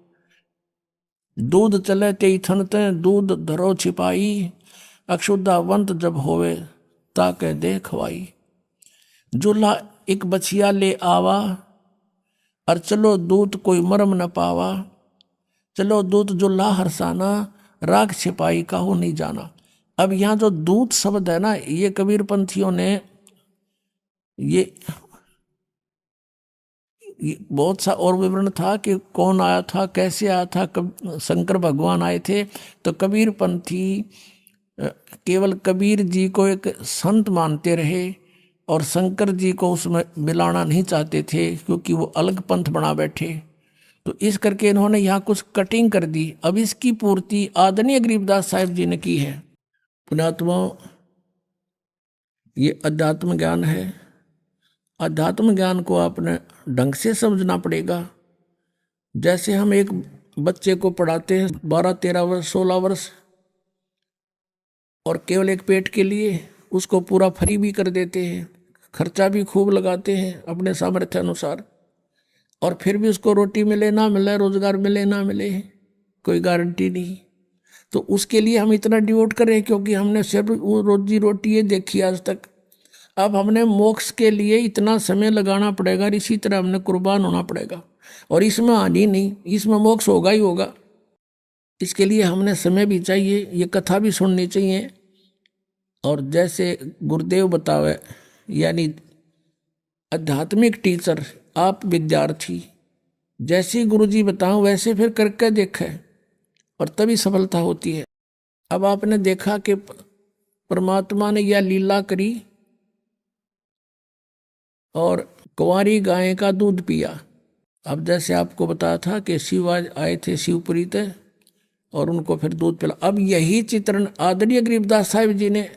दूध चले ते थनते दूध धरो छिपाई, अक्षुधावंत जब होवे ताके दे खवाई। जुल्हा एक बछिया ले आवा, और चलो दूत कोई मरम न पावा, चलो दूत जुल्हा हरसाना, राख छिपाई काहू नहीं जाना। अब यहाँ जो दूत शब्द है ना, ये कबीर पंथियों ने ये बहुत सा और विवरण था कि कौन आया था, कैसे आया था, कब शंकर भगवान आए थे। तो कबीर पंथी केवल कबीर जी को एक संत मानते रहे और शंकर जी को उसमें मिलाना नहीं चाहते थे, क्योंकि वो अलग पंथ बना बैठे। तो इस करके इन्होंने यहाँ कुछ कटिंग कर दी। अब इसकी पूर्ति आदरणीय गरीबदास साहिब जी ने की है। पुण्यात्मा, ये अध्यात्म ज्ञान है। अध्यात्म ज्ञान को आपने ढंग से समझना पड़ेगा। जैसे हम एक बच्चे को पढ़ाते हैं 12, 13 वर्ष, 16 वर्ष, और केवल एक पेट के लिए उसको पूरा फ्री भी कर देते हैं, खर्चा भी खूब लगाते हैं अपने सामर्थ्य अनुसार, और फिर भी उसको रोटी मिले ना मिले, रोजगार मिले ना मिले, कोई गारंटी नहीं। तो उसके लिए हम इतना डिवोट करें, क्योंकि हमने सिर्फ वो रोजी रोटी ये देखी आज तक। अब हमने मोक्ष के लिए इतना समय लगाना पड़ेगा, और इसी तरह हमने कुर्बान होना पड़ेगा, और इसमें हानि नहीं, इसमें मोक्ष होगा ही होगा। इसके लिए हमने समय भी चाहिए, ये कथा भी सुननी चाहिए, और जैसे गुरुदेव बतावे, यानी आध्यात्मिक टीचर, आप विद्यार्थी, जैसे गुरुजी बताओ वैसे फिर करके देखे और तभी सफलता होती है। अब आपने देखा कि परमात्मा ने यह लीला करी और कुंवारी गाय का दूध पिया। अब जैसे आपको बताया था कि शिव आए थे शिवपुरी थे और उनको फिर दूध पिला। अब यही चित्रण आदरणीय गरीबदास साहिब जी ने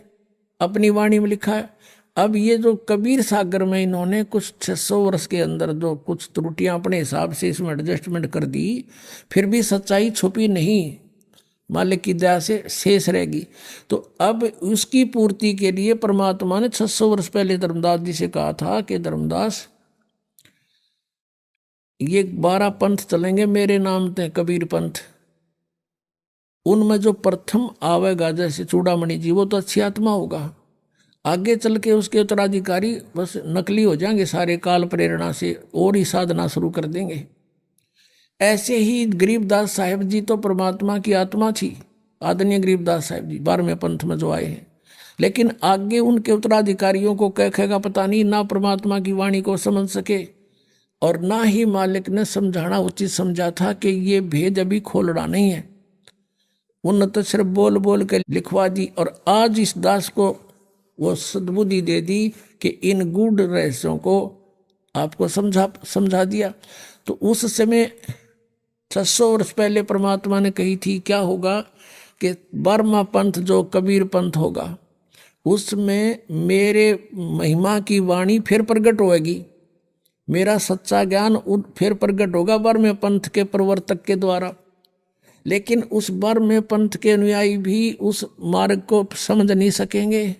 अपनी वाणी में लिखा है। अब ये जो कबीर सागर में इन्होंने कुछ 600 वर्ष के अंदर जो कुछ त्रुटियां अपने हिसाब से इसमें एडजस्टमेंट कर दी, फिर भी सच्चाई छुपी नहीं, मालिक की दया से शेष रहेगी। तो अब उसकी पूर्ति के लिए परमात्मा ने 600 वर्ष पहले धर्मदास जी से कहा था कि धर्मदास, ये 12 पंथ चलेंगे मेरे नाम ते कबीर पंथ, उनमें जो प्रथम आवेगा जैसे चूड़ामणि जी, वो तो अच्छी आत्मा होगा, आगे चल के उसके उत्तराधिकारी बस नकली हो जाएंगे सारे, काल प्रेरणा से और ही साधना शुरू कर देंगे। ऐसे ही गरीबदास साहिब जी तो परमात्मा की आत्मा थी, आदरणीय गरीबदास साहिब जी 12वें पंथ में जो आए हैं, लेकिन आगे उनके उत्तराधिकारियों को कहेगा पता नहीं, ना परमात्मा की वाणी को समझ सके और ना ही मालिक ने समझाना उचित समझा था कि ये भेद अभी खोलना नहीं है। उन तो सिर्फ बोल बोल के लिखवा दी और आज इस दास को वो सद्बुद्धि दे दी कि इन गूढ़ रहस्यों को आपको समझा दिया। तो उस समय 600 वर्ष पहले परमात्मा ने कही थी क्या होगा कि 12वां पंथ जो कबीर पंथ होगा उसमें मेरे महिमा की वाणी फिर प्रकट होएगी, मेरा सच्चा ज्ञान फिर प्रकट होगा 12वें पंथ के प्रवर्तक के द्वारा। लेकिन उस 12वें पंथ के अनुयायी भी उस मार्ग को समझ नहीं सकेंगे,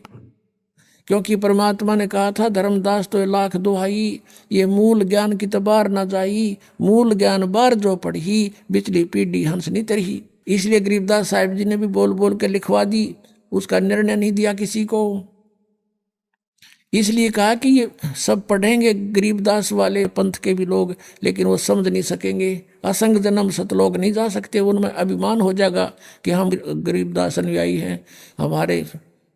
क्योंकि परमात्मा ने कहा था धर्मदास तो लाख दुहाई, ये मूल ज्ञान की तबार न जाई, मूल ज्ञान बार जो पढ़ी, बिचली पीढ़ी हंस नहीं तरही। इसलिए गरीबदास साहिब जी ने भी बोल बोल के लिखवा दी, उसका निर्णय नहीं दिया किसी को। इसलिए कहा कि ये सब पढ़ेंगे गरीबदास वाले पंथ के भी लोग, लेकिन वो समझ नहीं सकेंगे। असंग जन्म सतलोक नहीं जा सकते, उनमें अभिमान हो जाएगा कि हम गरीबदास अनुयायी हैं, हमारे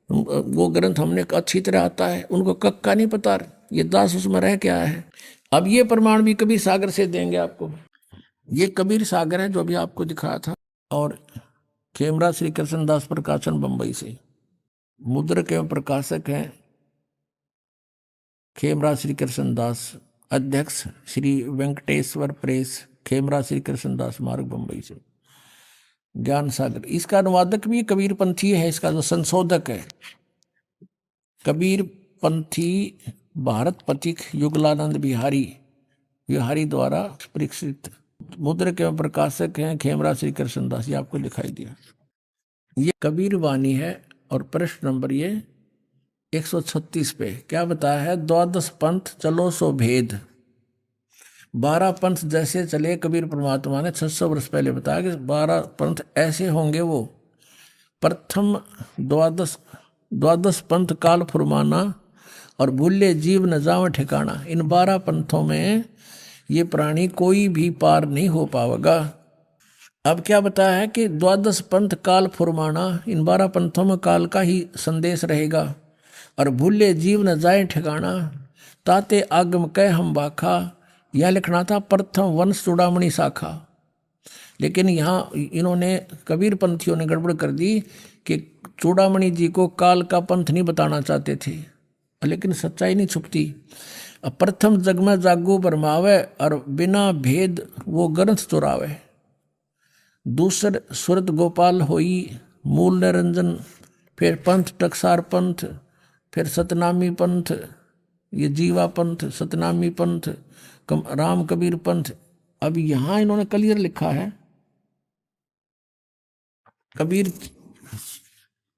वो ग्रंथ हमने अच्छी तरह आता है, उनको कक्का नहीं पता ये दास उसमें रह क्या है। अब ये प्रमाण भी कबीर सागर से देंगे आपको। ये कबीर सागर है जो अभी आपको दिखाया था, और खेमरा श्री कृष्ण दास प्रकाशन बंबई से, मुद्रक एवं प्रकाशक हैं खेमरा श्री कृष्ण दास, अध्यक्ष श्री वेंकटेश्वर प्रेस, खेमरा श्री कृष्ण दास मार्ग बंबई से। ज्ञान सागर, इसका अनुवादक भी कबीर पंथी है, इसका जो संशोधक है कबीर पंथी भारत पथिक युगलानंद बिहारी द्वारा परीक्षित। मुद्रक एवं प्रकाशक हैं खेमरा श्री कृष्ण दास, ये आपको दिखाई दिया। ये कबीर वाणी है और प्रश्न नंबर ये 136 पे क्या बताया है, 12 पंथ चलो सो भेद। 12 पंथ जैसे चले कबीर परमात्मा ने 600 वर्ष पहले बताया कि 12 पंथ ऐसे होंगे। वो प्रथम 12 पंथ काल फुरमाना और भूले जीव न जावे ठिकाना। इन 12 पंथों में ये प्राणी कोई भी पार नहीं हो पाएगा। अब क्या बताया है कि 12 पंथ काल फुरमाना, इन 12 पंथों में काल का ही संदेश रहेगा। और भूले जीव न जाए ठिकाना, ताते आगम कह हम बाखा, यह लिखना था प्रथम वंश चूड़ामणि शाखा। लेकिन यहाँ इन्होंने कबीर पंथियों ने गड़बड़ कर दी कि चूड़ामणि जी को काल का पंथ नहीं बताना चाहते थे, लेकिन सच्चाई नहीं छुपती। प्रथम जग में जागू बरमावे और बिना भेद वो ग्रंथ चुरावे। दूसर सुरत गोपाल होई मूल निरंजन, फिर पंथ टकसार पंथ, फिर सतनामी पंथ, ये जीवा पंथ, सतनामी पंथ, राम कबीर पंथ। अब यहां इन्होंने क्लियर लिखा है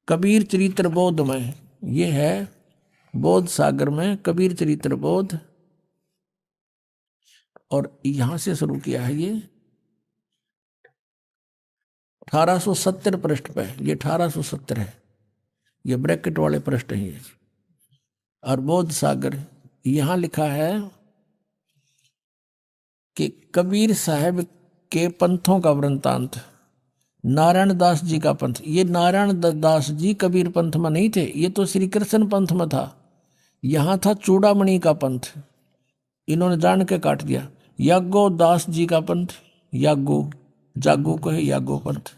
कबीर चरित्र बोध में, ये है बोध सागर में कबीर चरित्र बोध, और यहां से शुरू किया है ये 1870 पृष्ठ पे, ये 1870 है, ये ब्रैकेट वाले पृष्ठ हैं ये। और बोध सागर यहां लिखा है कि कबीर साहब के पंथों का वृंतांत, नारायण दास जी का पंथ। ये नारायण दास जी कबीर पंथ में नहीं थे, ये तो श्री कृष्ण पंथ में था। यहाँ था चूड़ामणि का पंथ, इन्होंने जान के काट दिया। यागो दास जी का पंथ, यागो जागो को है यागो पंथ।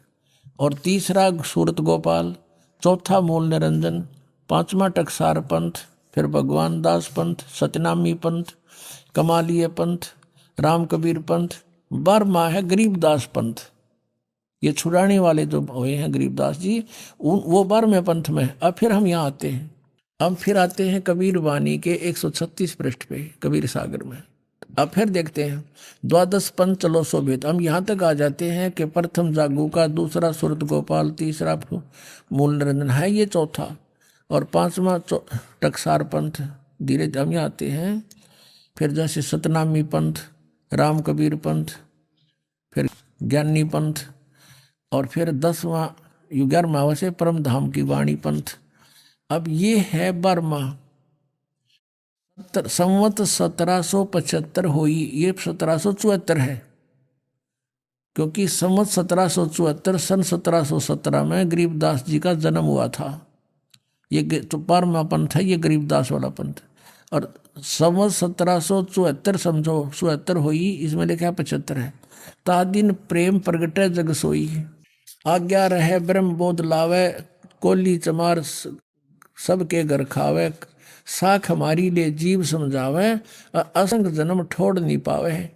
और तीसरा सूरत गोपाल, चौथा मूल निरंजन, पांचवा टकसार पंथ, फिर भगवान दास पंथ, सतनामी पंथ, कमालिया पंथ, राम कबीर पंथ, 12वां है गरीबदास पंथ। ये छुड़ाने वाले जो हुए हैं गरीबदास जी, वो 12वें पंथ में। अब फिर हम यहाँ आते हैं, अब फिर आते हैं कबीर वाणी के 136 पृष्ठ पे कबीर सागर में। अब फिर देखते हैं 12 पंथ चलो शोभित। हम यहाँ तक आ जाते हैं कि प्रथम जागू का, दूसरा सूरत गोपाल, तीसरा मूल निरंजन है ये चौथा, और 5वां टकसार पंथ। धीरे हम यहाँ आते हैं फिर जैसे सतनामी पंथ, राम कबीर पंथ, फिर ज्ञानी पंथ, और फिर 10वां 11वां से परम धाम की वाणी पंथ। अब ये है 12वां। संवत 1775 हुई, ये 1774 है, क्योंकि संवत 1774 सन 1717 में गरीबदास जी का जन्म हुआ था। ये तो 12वां पंथ है, ये गरीबदास वाला पंथ। और संवत 1774 समझो 74 हुई, इसमें लिखा 75 है। तादिन प्रेम प्रगटे जग सोई, आज्ञा रहे ब्रह्म बोध लावे, कोली चमार सबके घर खावे, साख हमारी ले जीव समझावे, असंग जन्म ठोड़ नहीं पावे।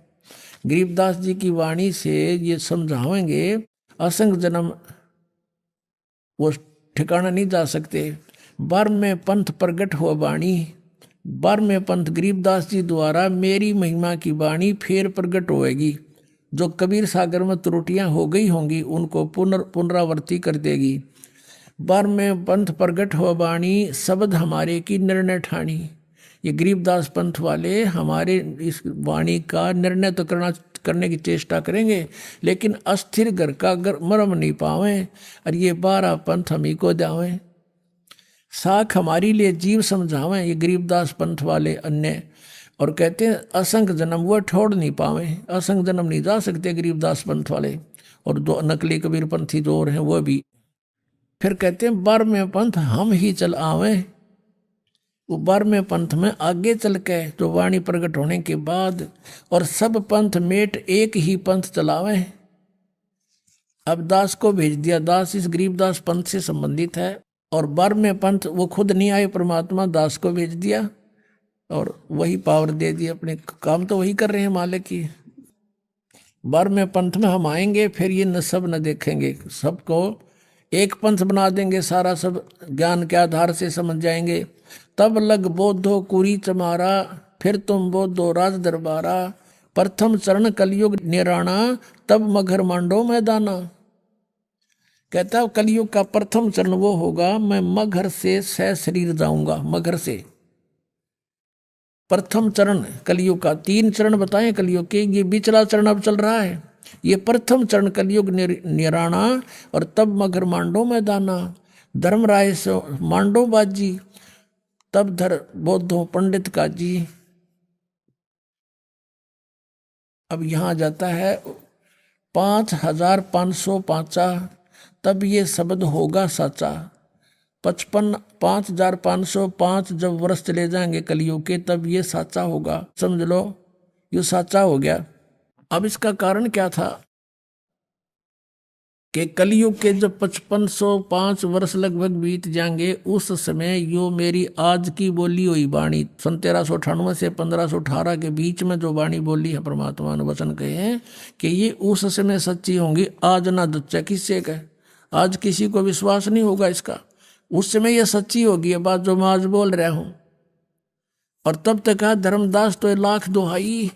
गरीबदास जी की वाणी से ये समझावेंगे, असंग जन्म वो ठिकाना नहीं जा सकते। 12वें पंथ प्रगट हुआ वाणी, 12वें पंथ गरीबदास जी द्वारा मेरी महिमा की वाणी फिर प्रगट होएगी। जो कबीर सागर में त्रुटियां हो गई होंगी उनको पुनरावृत्ति कर देगी। 12वें पंथ प्रगट हो वाणी, शब्द हमारे की निर्णय ठानी। ये गरीबदास पंथ वाले हमारे इस वाणी का निर्णय तो करने की चेष्टा करेंगे, लेकिन अस्थिर घर का मरम नहीं पावे, और ये 12 पंथ हम ही को जावें। साख हमारी लिए जीव समझावें, ये गरीबदास पंथ वाले अन्य। और कहते हैं असंग जन्म वो ठोड़ नहीं पावे, असंग जन्म नहीं जा सकते गरीबदास पंथ वाले। और 2 नकली कबीर पंथी जो और हैं वो भी। फिर कहते हैं 12वें पंथ हम ही चल आवे। वो 12वें पंथ में आगे चल के जो वाणी प्रकट होने के बाद, और सब पंथ मेट एक ही पंथ चलावे। अब दास को भेज दिया, दास इस गरीबदास पंथ से संबंधित है। और 12वें पंथ वो खुद नहीं आए, परमात्मा दास को भेज दिया और वही पावर दे दी। अपने काम तो वही कर रहे हैं मालिक की। 12वें पंथ में हम आएंगे, फिर ये न सब न देखेंगे, सबको एक पंथ बना देंगे, सारा सब ज्ञान के आधार से समझ जाएंगे। तब लग बोधो कुरी चमारा, फिर तुम बोधो राज दरबारा, प्रथम चरण कलयुग निराणा, तब मगर मांडो मैदाना। कहता है कलयुग का प्रथम चरण वो होगा, मैं मगर से सह शरीर जाऊंगा। मगर से प्रथम चरण कलयुग का, 3 चरण बताएं कलयुग के, ये बिचला चरण अब चल रहा है। ये प्रथम चरण कलयुग निराणा, और तब मगर मांडो मैदाना। धर्मराय से मांडो बाजी, तब धर बौद्धों पंडित का जी। अब यहां जाता है 5505, तब ये शब्द होगा साचा। 5505 जब वर्ष चले जाएंगे कलयुग के, तब ये साचा होगा। समझ लो ये साचा हो गया। अब इसका कारण क्या था कि कलयुग के जब 5505 वर्ष लगभग बीत जाएंगे, उस समय यो मेरी आज की बोली हुई वाणी, सन 1398 से 1518 के बीच में जो वाणी बोली है परमात्मा ने वचन कहे हैं कि ये उस समय सच्ची होंगी। आज ना दच्चा किससे कहे, आज किसी को विश्वास नहीं होगा इसका। उस समय ये सच्ची होगी ये बात जो मैं आज बोल रहा हूं। और तब तक कहा धर्मदास तो 1,00,000 दोहाई,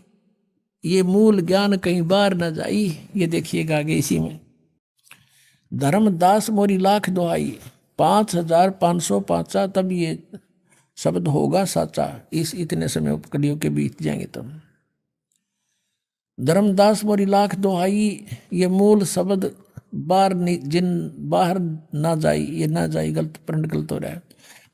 ये मूल ज्ञान कहीं बार न जाई। ये देखिएगा आगे इसी में, धर्मदास मोरी 1,00,000 दोहाई, 5505 तब ये शब्द होगा साचा। इस इतने समय कलियों के बीत जाएंगे तब। धर्मदास मोरी 1,00,000 दोहाई, ये मूल शब्द बाहर ना जाई, ये ना जाई गलत प्रिंट गलत हो रहा है।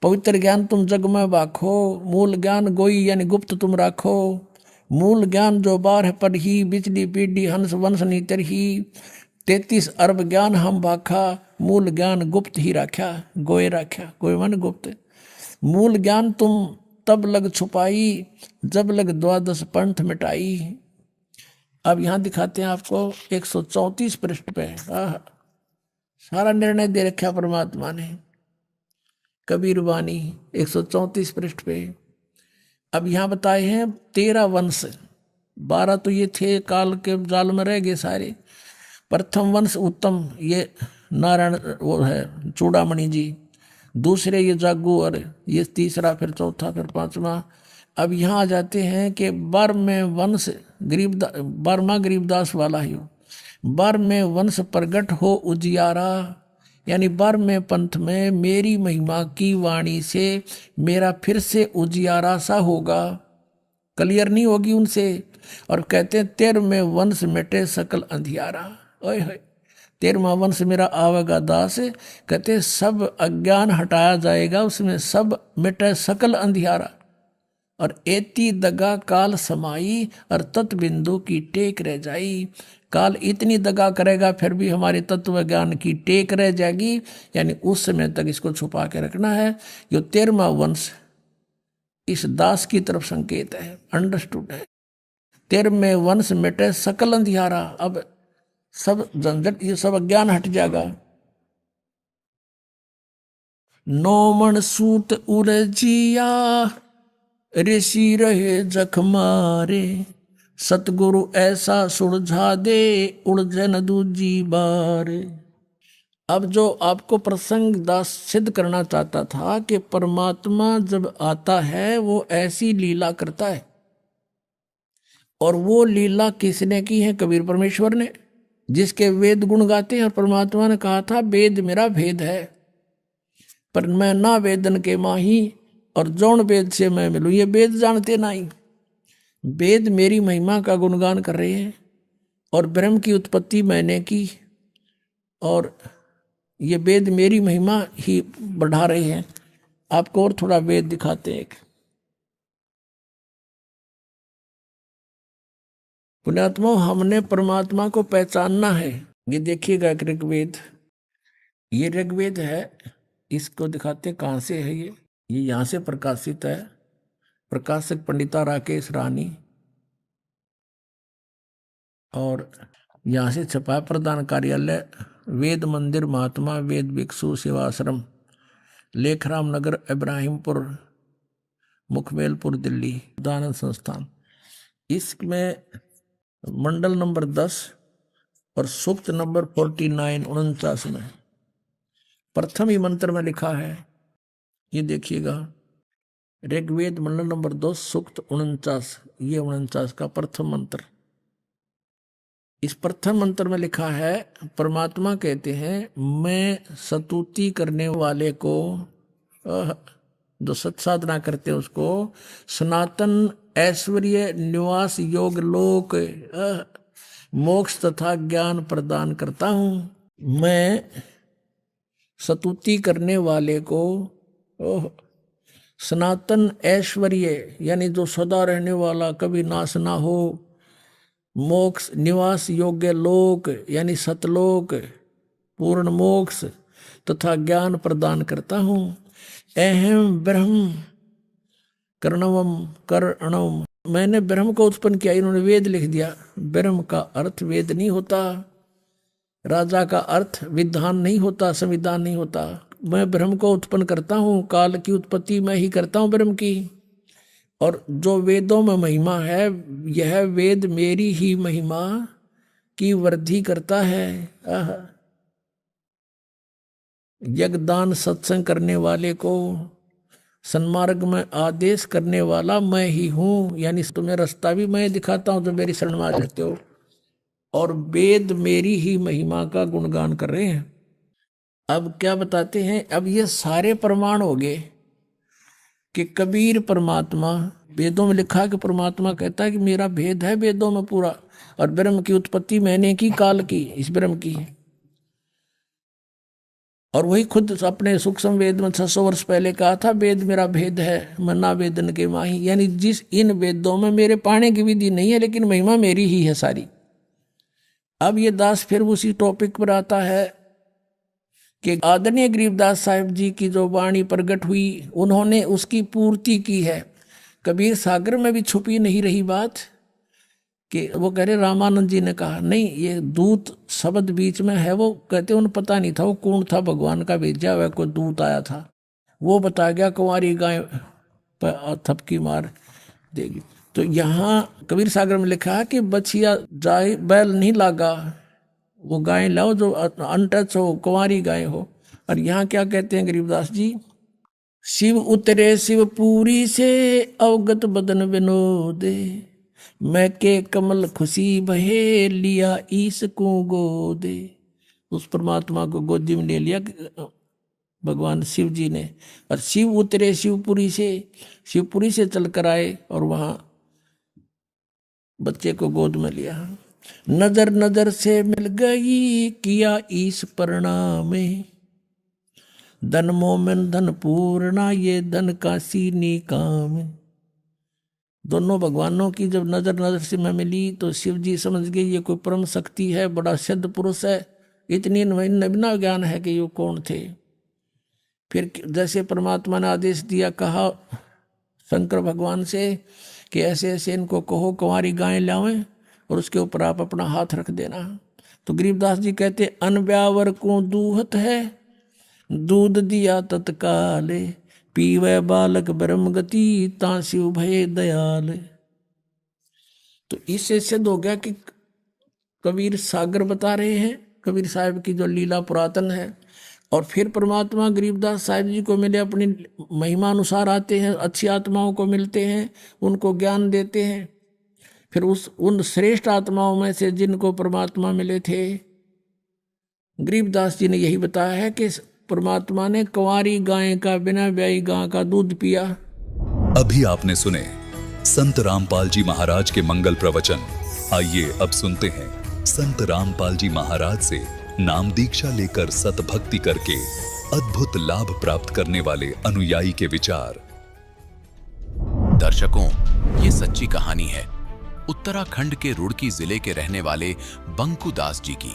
पवित्र ज्ञान तुम जग में बाखो, मूल ज्ञान गोई यानी गुप्त तुम राखो। मूल ज्ञान जो बार पर ही, बिजली पीढ़ी हंस वंश नीतर ही, 33 अरब ज्ञान हम बाखा, मूल ज्ञान गुप्त ही राख्या, गोए राख्या, गोए मन गुप्त। मूल ज्ञान तुम तब लग छुपाई, जब लग 12 पंथ मिटाई। अब यहां दिखाते हैं आपको 134 पृष्ठ पे सारा निर्णय दे रखा परमात्मा ने, कबीर वाणी 134 पृष्ठ पे। अब यहां बताए हैं 13 वंश, 12 तो ये थे काल के जाल में रह गए सारे। प्रथम वंश उत्तम, ये नारायण वो है चूड़ामणि जी, दूसरे ये जागू, और ये तीसरा, फिर चौथा, फिर पांचवा। अब यहाँ आ जाते हैं कि 12वें वंश 12वां गरीबदास वाला ही हो। 12वें वंश प्रगट हो उजियारा, यानी 12वें पंथ में मेरी महिमा की वाणी से मेरा फिर से उजियारा सा होगा, क्लियर नहीं होगी उनसे। और कहते हैं 13वें वंश मिटे सकल अंधियारा। ओए होए, 13वां वंश मेरा आवेगा दास, कहते सब अज्ञान हटाया जाएगा उसमें, सब मिटे सकल अंधियारा। और एती दगा काल समाई, और तत्बिंदु की टेक रह जाई। काल इतनी दगा करेगा फिर भी हमारे तत्व ज्ञान की टेक रह जाएगी, यानी उस समय तक इसको छुपा के रखना है। जो 13वां वंश इस दास की तरफ संकेत है, अंडरस्टूड है। 13वें वंश मिटे सकल अंधियारा, अब सब झंझट, ये सब अज्ञान हट जाएगा। नौमन सूत उरजिया, ऋषि रहे जख मारे, सतगुरु ऐसा सुलझा दे, उलझन दूजी बार। अब जो आपको प्रसंग दास सिद्ध करना चाहता था कि परमात्मा जब आता है वो ऐसी लीला करता है, और वो लीला किसने की है? कबीर परमेश्वर ने, जिसके वेद गुण गाते हैं। और परमात्मा ने कहा था वेद मेरा भेद है, पर मैं ना वेदन के माही, और जौन वेद से मैं मिलूं। ये वेद जानते नहीं, वेद मेरी महिमा का गुणगान कर रहे हैं, और ब्रह्म की उत्पत्ति मैंने की, और ये वेद मेरी महिमा ही बढ़ा रहे हैं। आपको और थोड़ा वेद दिखाते हैं। पुण्यात्मा, हमने परमात्मा को पहचानना है। ये देखिएगा ऋग्वेद, ये ऋग्वेद है, इसको दिखाते कहाँ से है। ये यहाँ से प्रकाशित है, प्रकाशक पंडिता राकेश रानी, और यहाँ से छपा प्रधान कार्यालय वेद मंदिर महात्मा वेद भिक्षु सेवाश्रम, लेखराम नगर, इब्राहिमपुर, मुखमेलपुर, दिल्ली, दानंद संस्थान। इसमें मंडल नंबर 10 और सूक्त नंबर 49 49 में प्रथम ही मंत्र में लिखा है। ये देखिएगा, ऋग्वेद मंडल नंबर 2 सूक्त 49, ये 49 का प्रथम मंत्र। इस प्रथम मंत्र में लिखा है, परमात्मा कहते हैं मैं स्तुति करने वाले को, जो सत साधना करते हैं उसको, सनातन ऐश्वर्य निवास योग लोक मोक्ष तथा ज्ञान प्रदान करता हूं। मैं स्तुति करने वाले को सनातन ऐश्वर्य, यानी जो सदा रहने वाला, कभी नाश ना हो, मोक्ष निवास योग्य लोक, यानी सतलोक, पूर्ण मोक्ष तथा ज्ञान प्रदान करता हूँ। अहम ब्रह्म कर्णवम कर्णवम, मैंने ब्रह्म को उत्पन्न किया। इन्होंने वेद लिख दिया। ब्रह्म का अर्थ वेद नहीं होता, राजा का अर्थ विधान नहीं होता, संविधान नहीं होता। मैं ब्रह्म को उत्पन्न करता हूँ, काल की उत्पत्ति मैं ही करता हूँ ब्रह्म की। और जो वेदों में महिमा है, यह वेद मेरी ही महिमा की वृद्धि करता है। यज्ञदान सत्संग करने वाले को सन्मार्ग में आदेश करने वाला मैं ही हूँ, यानी तुम्हें रास्ता भी मैं दिखाता हूँ जो मेरी शरण में आ जाते हो। और वेद मेरी ही महिमा का गुणगान कर रहे हैं। अब क्या बताते हैं, अब ये सारे प्रमाण हो गए कि कबीर परमात्मा, वेदों में लिखा कि परमात्मा कहता है कि मेरा भेद है वेदों में पूरा, और ब्रह्म की उत्पत्ति मैंने की, काल की, इस ब्रह्म की। और वही खुद अपने सूक्ष्म वेद में 600 वर्ष पहले कहा था, वेद मेरा भेद है, मना वेदन के माही। यानी जिस इन वेदों में मेरे पाने की विधि नहीं है, लेकिन महिमा मेरी ही है सारी। अब ये दास फिर उसी टॉपिक पर आता है कि आदरणीय गरीबदास साहिब जी की जो वाणी प्रकट हुई उन्होंने उसकी पूर्ति की है। कबीर सागर में भी छुपी नहीं रही बात कि वो कह रहे रामानंद जी ने कहा नहीं, ये दूत शब्द बीच में है। वो कहते उन्हें पता नहीं था वो कौन था, भगवान का भेजा हुआ कोई दूत आया था, वो बता गया कुंवारी गाय पर थपकी मार देगी। तो यहाँ कबीर सागर में लिखा है कि बछिया जाए बैल नहीं लागा, वो गाय लाओ जो अनटच हो, कुंवारी गाय हो। और यहाँ क्या कहते हैं गरीबदास जी, शिव उतरे शिवपुरी से अवगत बदन विनोदे, मैं के कमल खुशी बहे लिया ईस को गोदे। उस परमात्मा को गोदी में ले लिया भगवान शिव जी ने। और शिव उतरे शिवपुरी से चल कर आए और वहां बच्चे को गोद में लिया। नजर नजर से मिल गई किया ईस प्रणाम, धन मोमिन धन पूर्णा ये धन का सीनी काम। दोनों भगवानों की जब नजर नजर से मैं मिली तो शिव जी समझ गए ये कोई परम शक्ति है, बड़ा सिद्ध पुरुष है। इतनी नवीना ज्ञान है कि ये कौन थे। फिर जैसे परमात्मा ने आदेश दिया, कहा शंकर भगवान से कि ऐसे ऐसे इनको कहो कुंवारी गाय लावें और उसके ऊपर आप अपना हाथ रख देना। तो गरीबदास जी कहते अनब्यावर को दूहत है, दूध दिया तत्काले, पीवे बालक ब्रह्म गति ता शिव भय दयाल। तो इससे सिद्ध हो गया कि कबीर सागर बता रहे हैं, कबीर साहब की जो लीला पुरातन है। और फिर परमात्मा गरीबदास साहिब जी को मिले, अपनी महिमा अनुसार आते हैं, अच्छी आत्माओं को मिलते हैं, उनको ज्ञान देते हैं। फिर उन श्रेष्ठ आत्माओं में से जिनको परमात्मा मिले थे, गरीबदास जी ने यही बताया है कि परमात्मा ने कुंवारी गाय का बिना ब्याई गाय का दूध पिया। अभी आपने सुने संत रामपाल जी महाराज के मंगल प्रवचन। आइए अब सुनते हैं संत रामपाल जी महाराज से नाम दीक्षा लेकर सतभक्ति करके अद्भुत लाभ प्राप्त करने वाले अनुयायी के विचार। दर्शकों, ये सच्ची कहानी है उत्तराखंड के रुड़की जिले के रहने वाले बंकू दास जी की,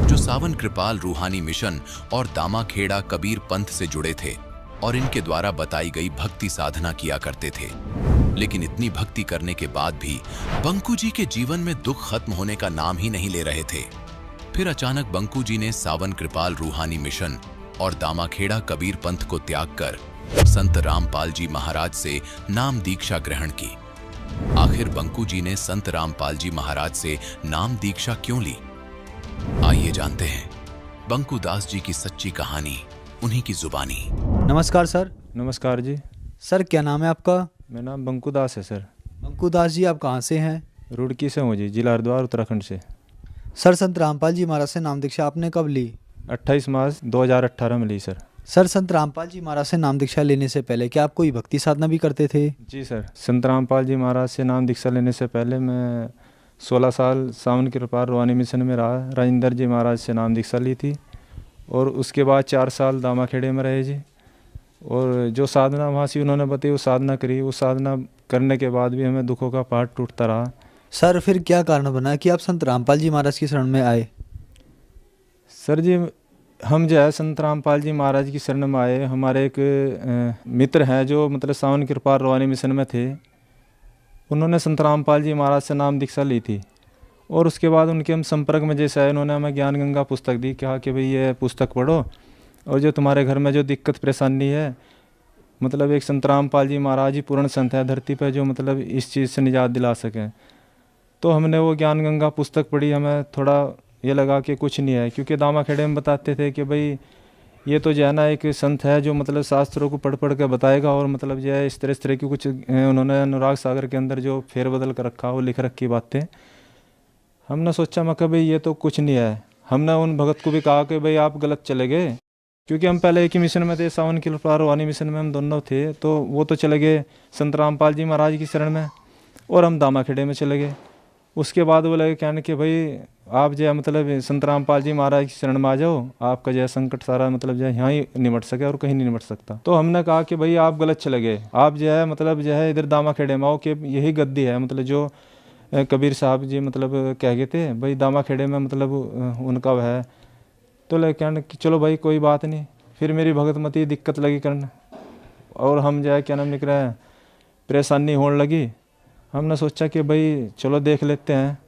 जो सावन कृपाल रूहानी मिशन और दामाखेड़ा कबीर पंथ से जुड़े थे और इनके द्वारा बताई गई भक्ति साधना किया करते थे। लेकिन इतनी भक्ति करने के बाद भी बंकू जी के जीवन में दुख खत्म होने का नाम ही नहीं ले रहे थे। फिर अचानक बंकू जी ने सावन कृपाल रूहानी मिशन और दामाखेड़ा कबीर पंथ को त्याग कर संत रामपाल जी महाराज से नाम दीक्षा ग्रहण की। आखिर बंकू जी ने संत रामपाल जी महाराज से नाम दीक्षा क्यों ली? आइए जानते हैं बंकू दास जी की सच्ची कहानी, उन्हीं की जुबानी। नमस्कार सर। नमस्कार जी। सर क्या नाम है आपका? मेरा नाम बंकू दास है सर। बंकू दास जी आप कहाँ से हैं? रुड़की से हूँ जी, जिला हरिद्वार उत्तराखंड से। सर संत रामपाल जी महाराज से नाम दीक्षा आपने कब ली? 28 मार्च 2018 में ली सर। सर संत रामपाल जी महाराज से नाम दीक्षा लेने से पहले क्या आप कोई भक्ति साधना भी करते थे? जी सर, संत रामपाल जी महाराज से नाम दीक्षा लेने से पहले मैं 16 साल सावन कृपाल रूहानी मिशन में रहा। राजेंद्र जी महाराज से नाम दीक्षा ली थी और उसके बाद 4 साल दामाखेड़े में रहे जी। और जो साधना वहाँ से उन्होंने बताई वो साधना करी। वो साधना करने के बाद भी हमें दुखों का पहाड़ टूटता रहा। सर फिर क्या कारण बना कि आप संत रामपाल जी महाराज की शरण में आए? सर जी, हम जो है संत रामपाल जी महाराज की शरण में आए। हमारे एक मित्र हैं जो मतलब सावन कृपाल रूहानी मिशन में थे। उन्होंने संत रामपाल जी महाराज से नाम दीक्षा ली थी और उसके बाद उनके हम संपर्क में जैसे आए, उन्होंने हमें ज्ञान गंगा पुस्तक दी, कहा कि भाई ये पुस्तक पढ़ो और जो तुम्हारे घर में जो दिक्कत परेशानी है, मतलब एक संत रामपाल जी महाराज ही पूर्ण संत है धरती पर जो मतलब इस चीज़ से निजात दिला सकें। तो हमने वो ज्ञान गंगा पुस्तक पढ़ी। हमें थोड़ा ये लगा कि कुछ नहीं है, क्योंकि दामाखेड़े में बताते थे कि भाई ये तो जो है ना एक संत है जो मतलब शास्त्रों को पढ़ के बताएगा और मतलब जो है इस तरह की कुछ उन्होंने अनुराग सागर के अंदर जो फेरबदल कर रखा वो लिख रखी बातें। हमने सोचा मैं कि भाई ये तो कुछ नहीं है। हमने उन भगत को भी कहा कि भाई आप गलत चले गए, क्योंकि हम पहले एक ही मिशन में थे, सावन कृपाल रूहानी मिशन में हम दोनों थे। तो वो तो चले गए संत रामपाल जी महाराज की शरण में और हम दामाखेड़े में चले गए। उसके बाद वो लगे कहने कि भाई आप जो है मतलब संत रामपाल जी महाराज की शरण में आ जाओ, आपका जो है संकट सारा मतलब जो है यहाँ ही निमट सके और कहीं नहीं निमट सकता। तो हमने कहा कि भाई आप गलत चले गए, आप जो है मतलब जो है इधर दामाखेड़े में आओ कि यही गद्दी है मतलब जो कबीर साहब जी मतलब कह गए थे भाई दामा खेड़े में मतलब उनका वह है। तो लेकिन कि चलो भाई कोई बात नहीं। फिर मेरी भगतमती दिक्कत लगी करने और हम जो है क्या नाम निकल रहा है परेशानी होने लगी। हमने सोचा कि भाई चलो देख लेते हैं।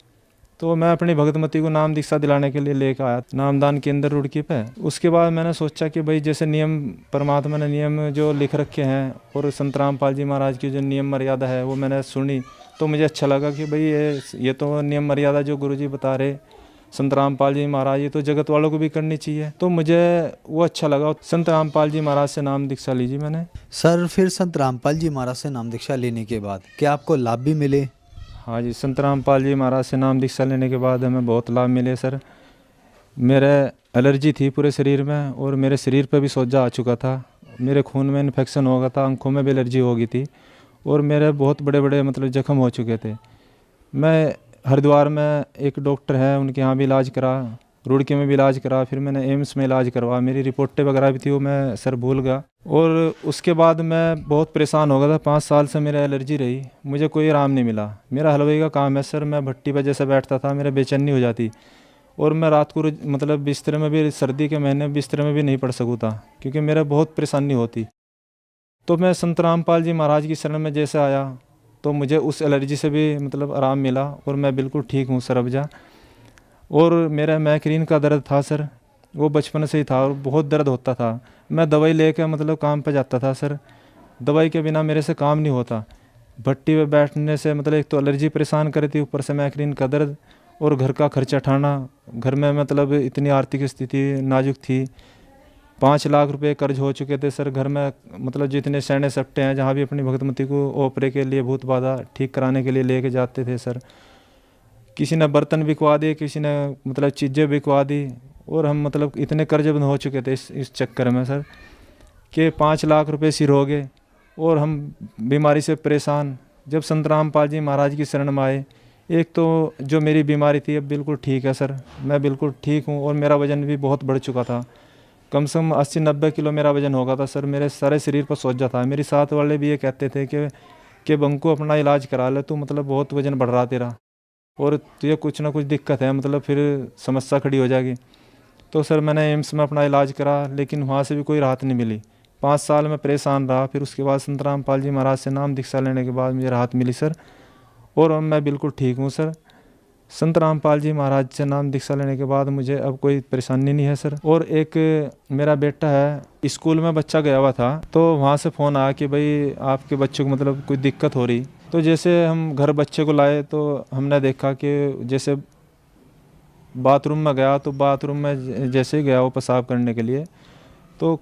तो मैं अपनी भगतमती को नाम दीक्षा दिलाने के लिए लेकर आया नामदान केंद्र रुड़की पे। उसके बाद मैंने सोचा कि भाई जैसे नियम परमात्मा ने नियम जो लिख रखे हैं और संत रामपाल जी महाराज की जो नियम मर्यादा है वो मैंने सुनी, तो मुझे अच्छा लगा कि भाई ये तो नियम मर्यादा जो गुरुजी बता रहे संत रामपाल जी महाराज, ये तो जगत वालों को भी करनी चाहिए। तो मुझे वो अच्छा लगा। संत रामपाल जी महाराज से नाम दीक्षा लीजिए मैंने। सर फिर संत रामपाल जी महाराज से नाम दीक्षा लेने के बाद क्या आपको लाभ भी मिले? हाँ जी, संत रामपाल जी महाराज से नाम दीक्षा लेने के बाद हमें बहुत लाभ मिले सर। मेरे एलर्जी थी पूरे शरीर में और मेरे शरीर पर भी सोजा आ चुका था, मेरे खून में इन्फेक्शन हो गया था, आंखों में भी एलर्जी हो गई थी और मेरे बहुत बड़े बड़े मतलब जख्म हो चुके थे। मैं हरिद्वार में एक डॉक्टर है उनके यहाँ भी इलाज करा, रुड़की में भी इलाज करा, फिर मैंने एम्स में इलाज करवा। मेरी रिपोर्टें वगैरह भी थी वो मैं सर भूल गया। और उसके बाद मैं बहुत परेशान हो गया था। 5 साल से मेरा एलर्जी रही, मुझे कोई आराम नहीं मिला। मेरा हलवाई का काम है सर, मैं भट्टी पर जैसे बैठता था मेरा बेचैनी हो जाती और मैं रात को मतलब बिस्तर में भी, सर्दी के महीने बिस्तर में भी नहीं पड़ सकूँ था क्योंकि मेरा बहुत परेशानी होती। तो मैं संत रामपाल जी महाराज की शरण में जैसे आया तो मुझे उस एलर्जी से भी मतलब आराम मिला और मैं बिल्कुल ठीक हूँ सर अब जा। और मेरा माइग्रेन का दर्द था सर, वो बचपन से ही था और बहुत दर्द होता था। मैं दवाई लेकर मतलब काम पे जाता था सर, दवाई के बिना मेरे से काम नहीं होता। भट्टी पे बैठने से मतलब एक तो एलर्जी परेशान कर रही थी, ऊपर से माइग्रेन का दर्द और घर का खर्चा उठाना। घर में मतलब इतनी आर्थिक स्थिति नाजुक थी, 5 लाख रुपए कर्ज हो चुके थे सर घर में। मतलब जितने सैने सट्टे हैं जहाँ भी अपनी भगतमती को ओपरे के लिए भूत बाधा ठीक कराने के लिए लेके जाते थे सर। किसी ने बर्तन बिकवा दिए, किसी ने मतलब चीज़ें बिकवा दी और हम मतलब इतने कर्जबंद हो चुके थे इस चक्कर में सर कि 5 लाख रुपए सिर हो गए और हम बीमारी से परेशान। जब संत रामपाल जी महाराज की शरण में आए, एक तो जो मेरी बीमारी थी अब बिल्कुल ठीक है सर, मैं बिल्कुल ठीक हूँ और मेरा वज़न भी बहुत बढ़ चुका था। कम से कम 80-90 किलो मेरा वज़न होगा था सर, मेरे सारे शरीर पर सोजा था। मेरे साथ वाले भी ये कहते थे कि बंकू अपना इलाज करा ले, तू मतलब बहुत वज़न बढ़ रहा तेरा और तुझे कुछ ना कुछ दिक्कत है, मतलब फिर समस्या खड़ी हो जाएगी। तो सर मैंने एम्स में अपना इलाज करा लेकिन वहाँ से भी कोई राहत नहीं मिली। 5 साल में परेशान रहा। फिर उसके बाद संत रामपाल जी महाराज से नाम दीक्षा लेने के बाद मुझे राहत मिली सर और अब मैं बिल्कुल ठीक हूँ सर। संत रामपाल जी महाराज से नाम दीक्षा लेने के बाद मुझे अब कोई परेशानी नहीं है सर। और एक मेरा बेटा है, स्कूल में बच्चा गया हुआ था तो वहाँ से फ़ोन आया कि भाई आपके बच्चे को मतलब कोई दिक्कत हो रही। तो जैसे हम घर बच्चे को लाए तो हमने देखा कि जैसे बाथरूम में गया तो बाथरूम में जैसे ही गया वो पेशाब करने के लिए तो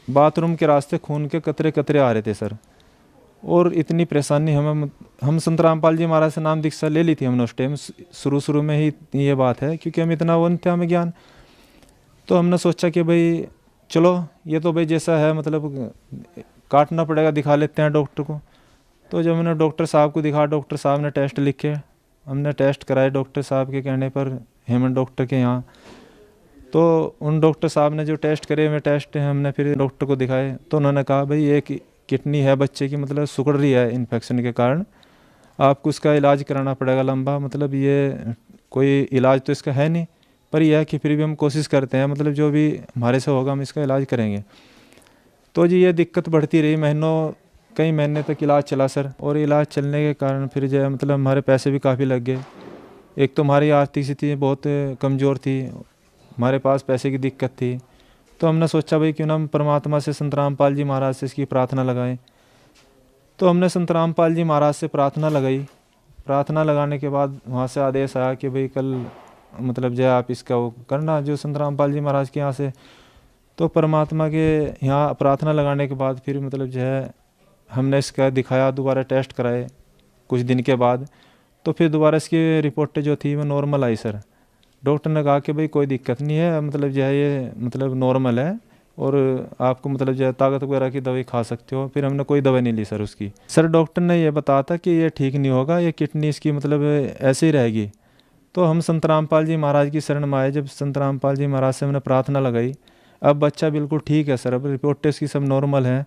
बाथरूम के रास्ते खून के कतरे कतरे आ रहे थे सर। और इतनी परेशानी हम संत रामपाल जी महाराज से नाम दीक्षा ले ली थी हमने उस टाइम, शुरू में ही ये बात है क्योंकि हम इतना वो नहीं थे हमें ज्ञान। तो हमने सोचा कि भाई चलो ये तो भाई जैसा है मतलब काटना पड़ेगा, दिखा लेते हैं डॉक्टर को। तो जब मैंने डॉक्टर साहब को दिखा, डॉक्टर साहब ने टेस्ट लिखे, हमने टेस्ट कराए डॉक्टर साहब के कहने पर, हेमंत डॉक्टर के यहाँ। तो उन डॉक्टर साहब ने जो टेस्ट करे हुए टेस्ट हमने फिर डॉक्टर को दिखाए तो उन्होंने कहा भाई ये किडनी है बच्चे की मतलब सिकुड़ रही है इन्फेक्शन के कारण, आपको इसका इलाज कराना पड़ेगा लंबा। मतलब ये कोई इलाज तो इसका है नहीं पर यह है कि फिर भी हम कोशिश करते हैं, मतलब जो भी हमारे से होगा हम इसका इलाज करेंगे। तो जी ये दिक्कत बढ़ती रही, कई महीने तक इलाज चला सर। और इलाज चलने के कारण फिर जो है मतलब हमारे पैसे भी काफ़ी लग गए। एक तो हमारी आर्थिक स्थिति बहुत कमज़ोर थी, हमारे पास पैसे की दिक्कत थी। तो हमने सोचा भाई क्यों ना हम परमात्मा से संत रामपाल जी महाराज से इसकी प्रार्थना लगाएं। तो हमने संत रामपाल जी महाराज से प्रार्थना लगाई। प्रार्थना लगाने के बाद वहाँ से आदेश आया कि भाई कल मतलब जो है आप इसका वो करना जो संत रामपाल जी महाराज के यहाँ से। तो परमात्मा के यहाँ प्रार्थना लगाने के बाद फिर मतलब जो है हमने इसका दिखाया, दोबारा टेस्ट कराए कुछ दिन के बाद। तो फिर दोबारा इसकी रिपोर्टें जो थी वो नॉर्मल आई सर। डॉक्टर ने कहा कि भाई कोई दिक्कत नहीं है, मतलब जो है ये मतलब नॉर्मल है और आपको मतलब जो है ताकत वगैरह की दवाई खा सकते हो। फिर हमने कोई दवाई नहीं ली सर उसकी। सर डॉक्टर ने ये बताया था कि ये ठीक नहीं होगा, ये किडनी इसकी मतलब ऐसे ही रहेगी। तो हम संत रामपाल जी महाराज की शरण में आए। जब संत रामपाल जी महाराज से हमने प्रार्थना लगाई, अब बच्चा बिल्कुल ठीक है सर, अब रिपोर्टें इसकी सब नॉर्मल हैं।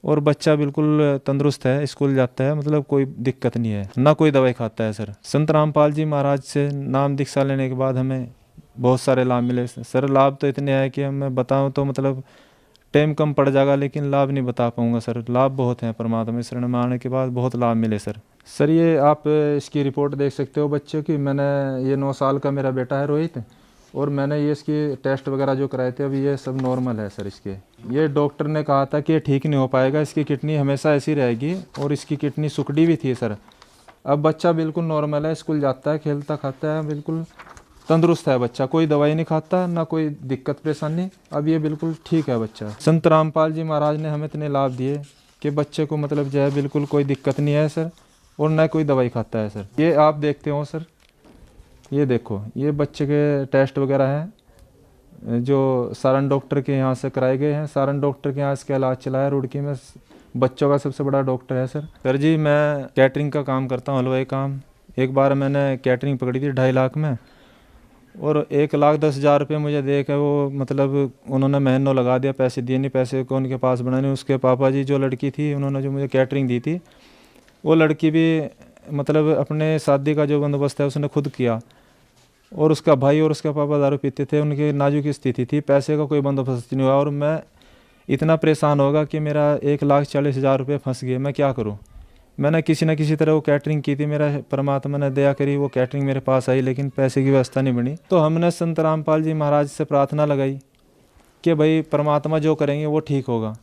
और बच्चा बिल्कुल तंदुरुस्त है, स्कूल जाता है, मतलब कोई दिक्कत नहीं है, ना कोई दवाई खाता है सर। संत रामपाल जी महाराज से नाम दीक्षा लेने के बाद हमें बहुत सारे लाभ मिले सर। लाभ तो इतने हैं कि मैं बताऊं तो मतलब टाइम कम पड़ जाएगा, लेकिन लाभ नहीं बता पाऊंगा सर। लाभ बहुत हैं, परमात्मा शरण में आने के बाद बहुत लाभ मिले सर। सर ये आप इसकी रिपोर्ट देख सकते हो बच्चों की। मैंने ये 9 साल का मेरा बेटा है रोहित, और मैंने ये इसकी टेस्ट वगैरह जो कराए थे अभी ये सब नॉर्मल है सर। इसके ये डॉक्टर ने कहा था कि ये ठीक नहीं हो पाएगा, इसकी किडनी हमेशा ऐसी रहेगी, और इसकी किडनी सुकड़ी भी थी सर। अब बच्चा बिल्कुल नॉर्मल है, स्कूल जाता है, खेलता खाता है, बिल्कुल तंदुरुस्त है बच्चा, कोई दवाई नहीं खाता, ना कोई दिक्कत परेशानी। अब ये बिल्कुल ठीक है बच्चा। संत रामपाल जी महाराज ने हमें इतने लाभ दिए कि बच्चे को मतलब जो है बिल्कुल कोई दिक्कत नहीं है सर, और न कोई दवाई खाता है सर। ये आप देखते हो सर, ये देखो, ये बच्चे के टेस्ट वगैरह हैं जो सारण डॉक्टर के यहाँ से कराए गए हैं। सारण डॉक्टर के यहाँ इसका इलाज चला है, रुड़की में बच्चों का सबसे बड़ा डॉक्टर है सर। सर जी मैं कैटरिंग का काम करता हूँ, हलवाई काम। एक बार मैंने कैटरिंग पकड़ी थी 2.5 लाख में, और 1,10,000 रुपये मुझे दे के वो मतलब उन्होंने महीनों लगा दिया, पैसे दिए नहीं, पैसे को उनके पास बनाने। उसके पापा जी जो लड़की थी उन्होंने जो मुझे कैटरिंग दी थी, वो लड़की भी मतलब अपने शादी का जो बंदोबस्त है उसने खुद किया, और उसका भाई और उसका पापा दारू पीते थे, उनकी नाजुक स्थिति थी, पैसे का कोई बंदोबस्त नहीं हुआ, और मैं इतना परेशान होगा कि मेरा 1,40,000 रुपये फंस गए। मैं क्या करूं? मैंने किसी न किसी तरह वो कैटरिंग की थी, मेरा परमात्मा ने दया करी, वो कैटरिंग मेरे पास आई, लेकिन पैसे की व्यवस्था नहीं बनी। तो हमने संत रामपाल जी महाराज से प्रार्थना लगाई कि भाई परमात्मा जो करेंगे वो ठीक होगा।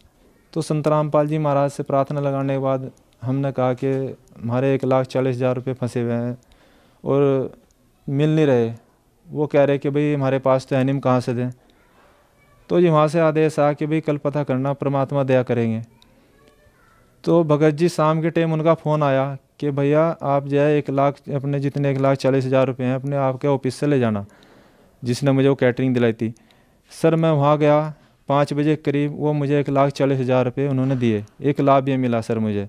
तो संत रामपाल जी महाराज से प्रार्थना लगाने के बाद हमने कहा कि हमारे 1,40,000 रुपये फंसे हुए हैं और मिल नहीं रहे। वो कह रहे कि भाई हमारे पास तो है नहीं, हम कहाँ से दें। तो जी वहाँ से आदेश आया कि भाई कल पता करना, परमात्मा दया करेंगे। तो भगत जी शाम के टाइम उनका फ़ोन आया कि भैया आप जो है 1 लाख अपने जितने 1,40,000 रुपये हैं अपने आपके ऑफिस से ले जाना, जिसने मुझे वो कैटरिंग दिलाई थी। सर मैं वहाँ गया 5 बजे करीब, वो मुझे 1,40,000 रुपये उन्होंने दिए। एक लाभ ये मिला सर मुझे।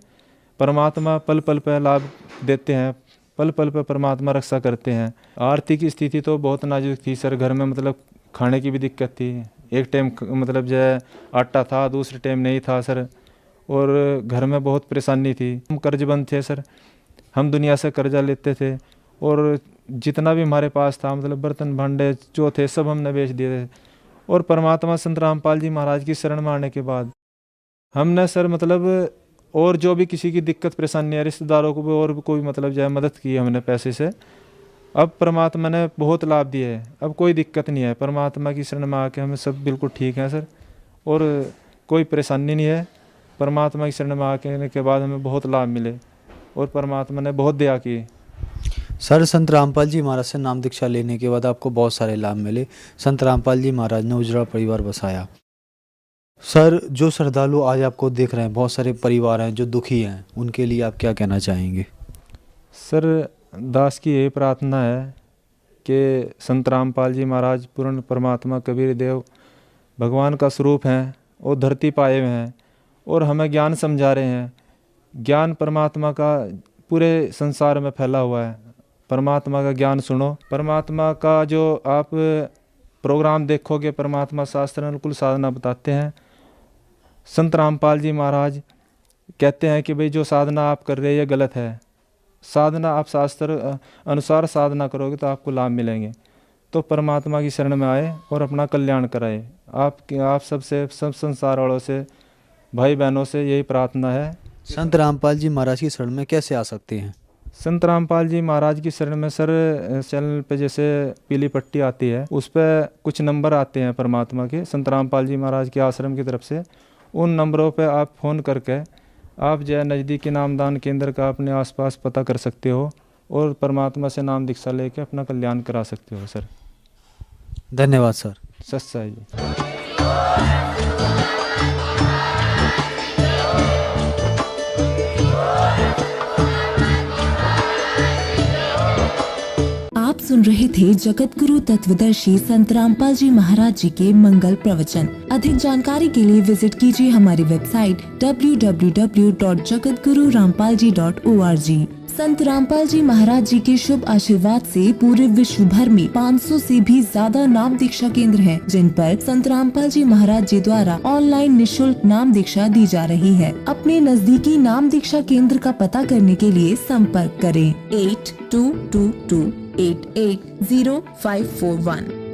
परमात्मा पल पल पर लाभ देते हैं, पल पल पर परमात्मा रक्षा करते हैं। आर्थिक स्थिति तो बहुत नाजुक थी सर, घर में मतलब खाने की भी दिक्कत थी। एक टाइम मतलब जो है आटा था, दूसरे टाइम नहीं था सर, और घर में बहुत परेशानी थी। हम कर्जबंद थे सर, हम दुनिया से कर्जा लेते थे, और जितना भी हमारे पास था मतलब बर्तन भांडे जो थे सब हमने बेच दिए थे। और परमात्मा संत रामपाल जी महाराज की शरण में आने के बाद हमने सर मतलब और जो भी किसी की दिक्कत परेशानी है, रिश्तेदारों को भी और भी कोई मतलब जो है मदद की हमने पैसे से। अब परमात्मा ने बहुत लाभ दिए है, अब कोई दिक्कत नहीं है। परमात्मा की शरण में आके हमें सब बिल्कुल ठीक है सर, और कोई परेशानी नहीं है। परमात्मा की शरण में आने के बाद हमें बहुत लाभ मिले, और परमात्मा ने बहुत दया की। सर संत रामपाल जी महाराज से नाम दीक्षा लेने के बाद आपको बहुत सारे लाभ मिले। संत रामपाल जी महाराज ने उजड़ा परिवार बसाया। सर जो श्रद्धालु आज आपको देख रहे हैं, बहुत सारे परिवार हैं जो दुखी हैं, उनके लिए आप क्या कहना चाहेंगे? सर दास की यही प्रार्थना है कि संत रामपाल जी महाराज पूर्ण परमात्मा कबीर देव भगवान का स्वरूप हैं, और धरती पाए हुए हैं, और हमें ज्ञान समझा रहे हैं। ज्ञान परमात्मा का पूरे संसार में फैला हुआ है। परमात्मा का ज्ञान सुनो। परमात्मा का जो आप प्रोग्राम देखोगे, परमात्मा शास्त्र अनुकूल साधना बताते हैं। संत रामपाल जी महाराज कहते हैं कि भाई जो साधना आप कर रहे हैं ये गलत है। साधना आप शास्त्र अनुसार साधना करोगे तो आपको लाभ मिलेंगे। तो परमात्मा की शरण में आए और अपना कल्याण कराए। आप सबसे, सब संसार वालों से, भाई बहनों से यही प्रार्थना है। संत रामपाल जी महाराज की शरण में कैसे आ सकते हैं? संत रामपाल जी महाराज की शरण में सर चैनल पे जैसे पीली पट्टी आती है, उस पर कुछ नंबर आते हैं परमात्मा के, संत रामपाल जी महाराज के आश्रम की तरफ से। उन नंबरों पे आप फ़ोन करके आप जो है नज़दीकी नामदान केंद्र का अपने आसपास पता कर सकते हो, और परमात्मा से नाम दीक्षा लेके अपना कल्याण करा सकते हो सर। धन्यवाद सर। सच्चाई जी। आप सुन रहे थे जगत गुरु तत्वदर्शी संत रामपाल जी महाराज जी के मंगल प्रवचन। अधिक जानकारी के लिए विजिट कीजिए हमारी वेबसाइट www.jagatgururampalji.org। संत रामपाल जी महाराज जी के शुभ आशीर्वाद से पूरे विश्व भर में 500 से भी ज्यादा नाम दीक्षा केंद्र हैं, जिन पर संत रामपाल जी महाराज जी द्वारा ऑनलाइन निशुल्क नाम दीक्षा दी जा रही है। अपने नजदीकी नाम दीक्षा केंद्र का पता करने के लिए संपर्क करें 8222880541।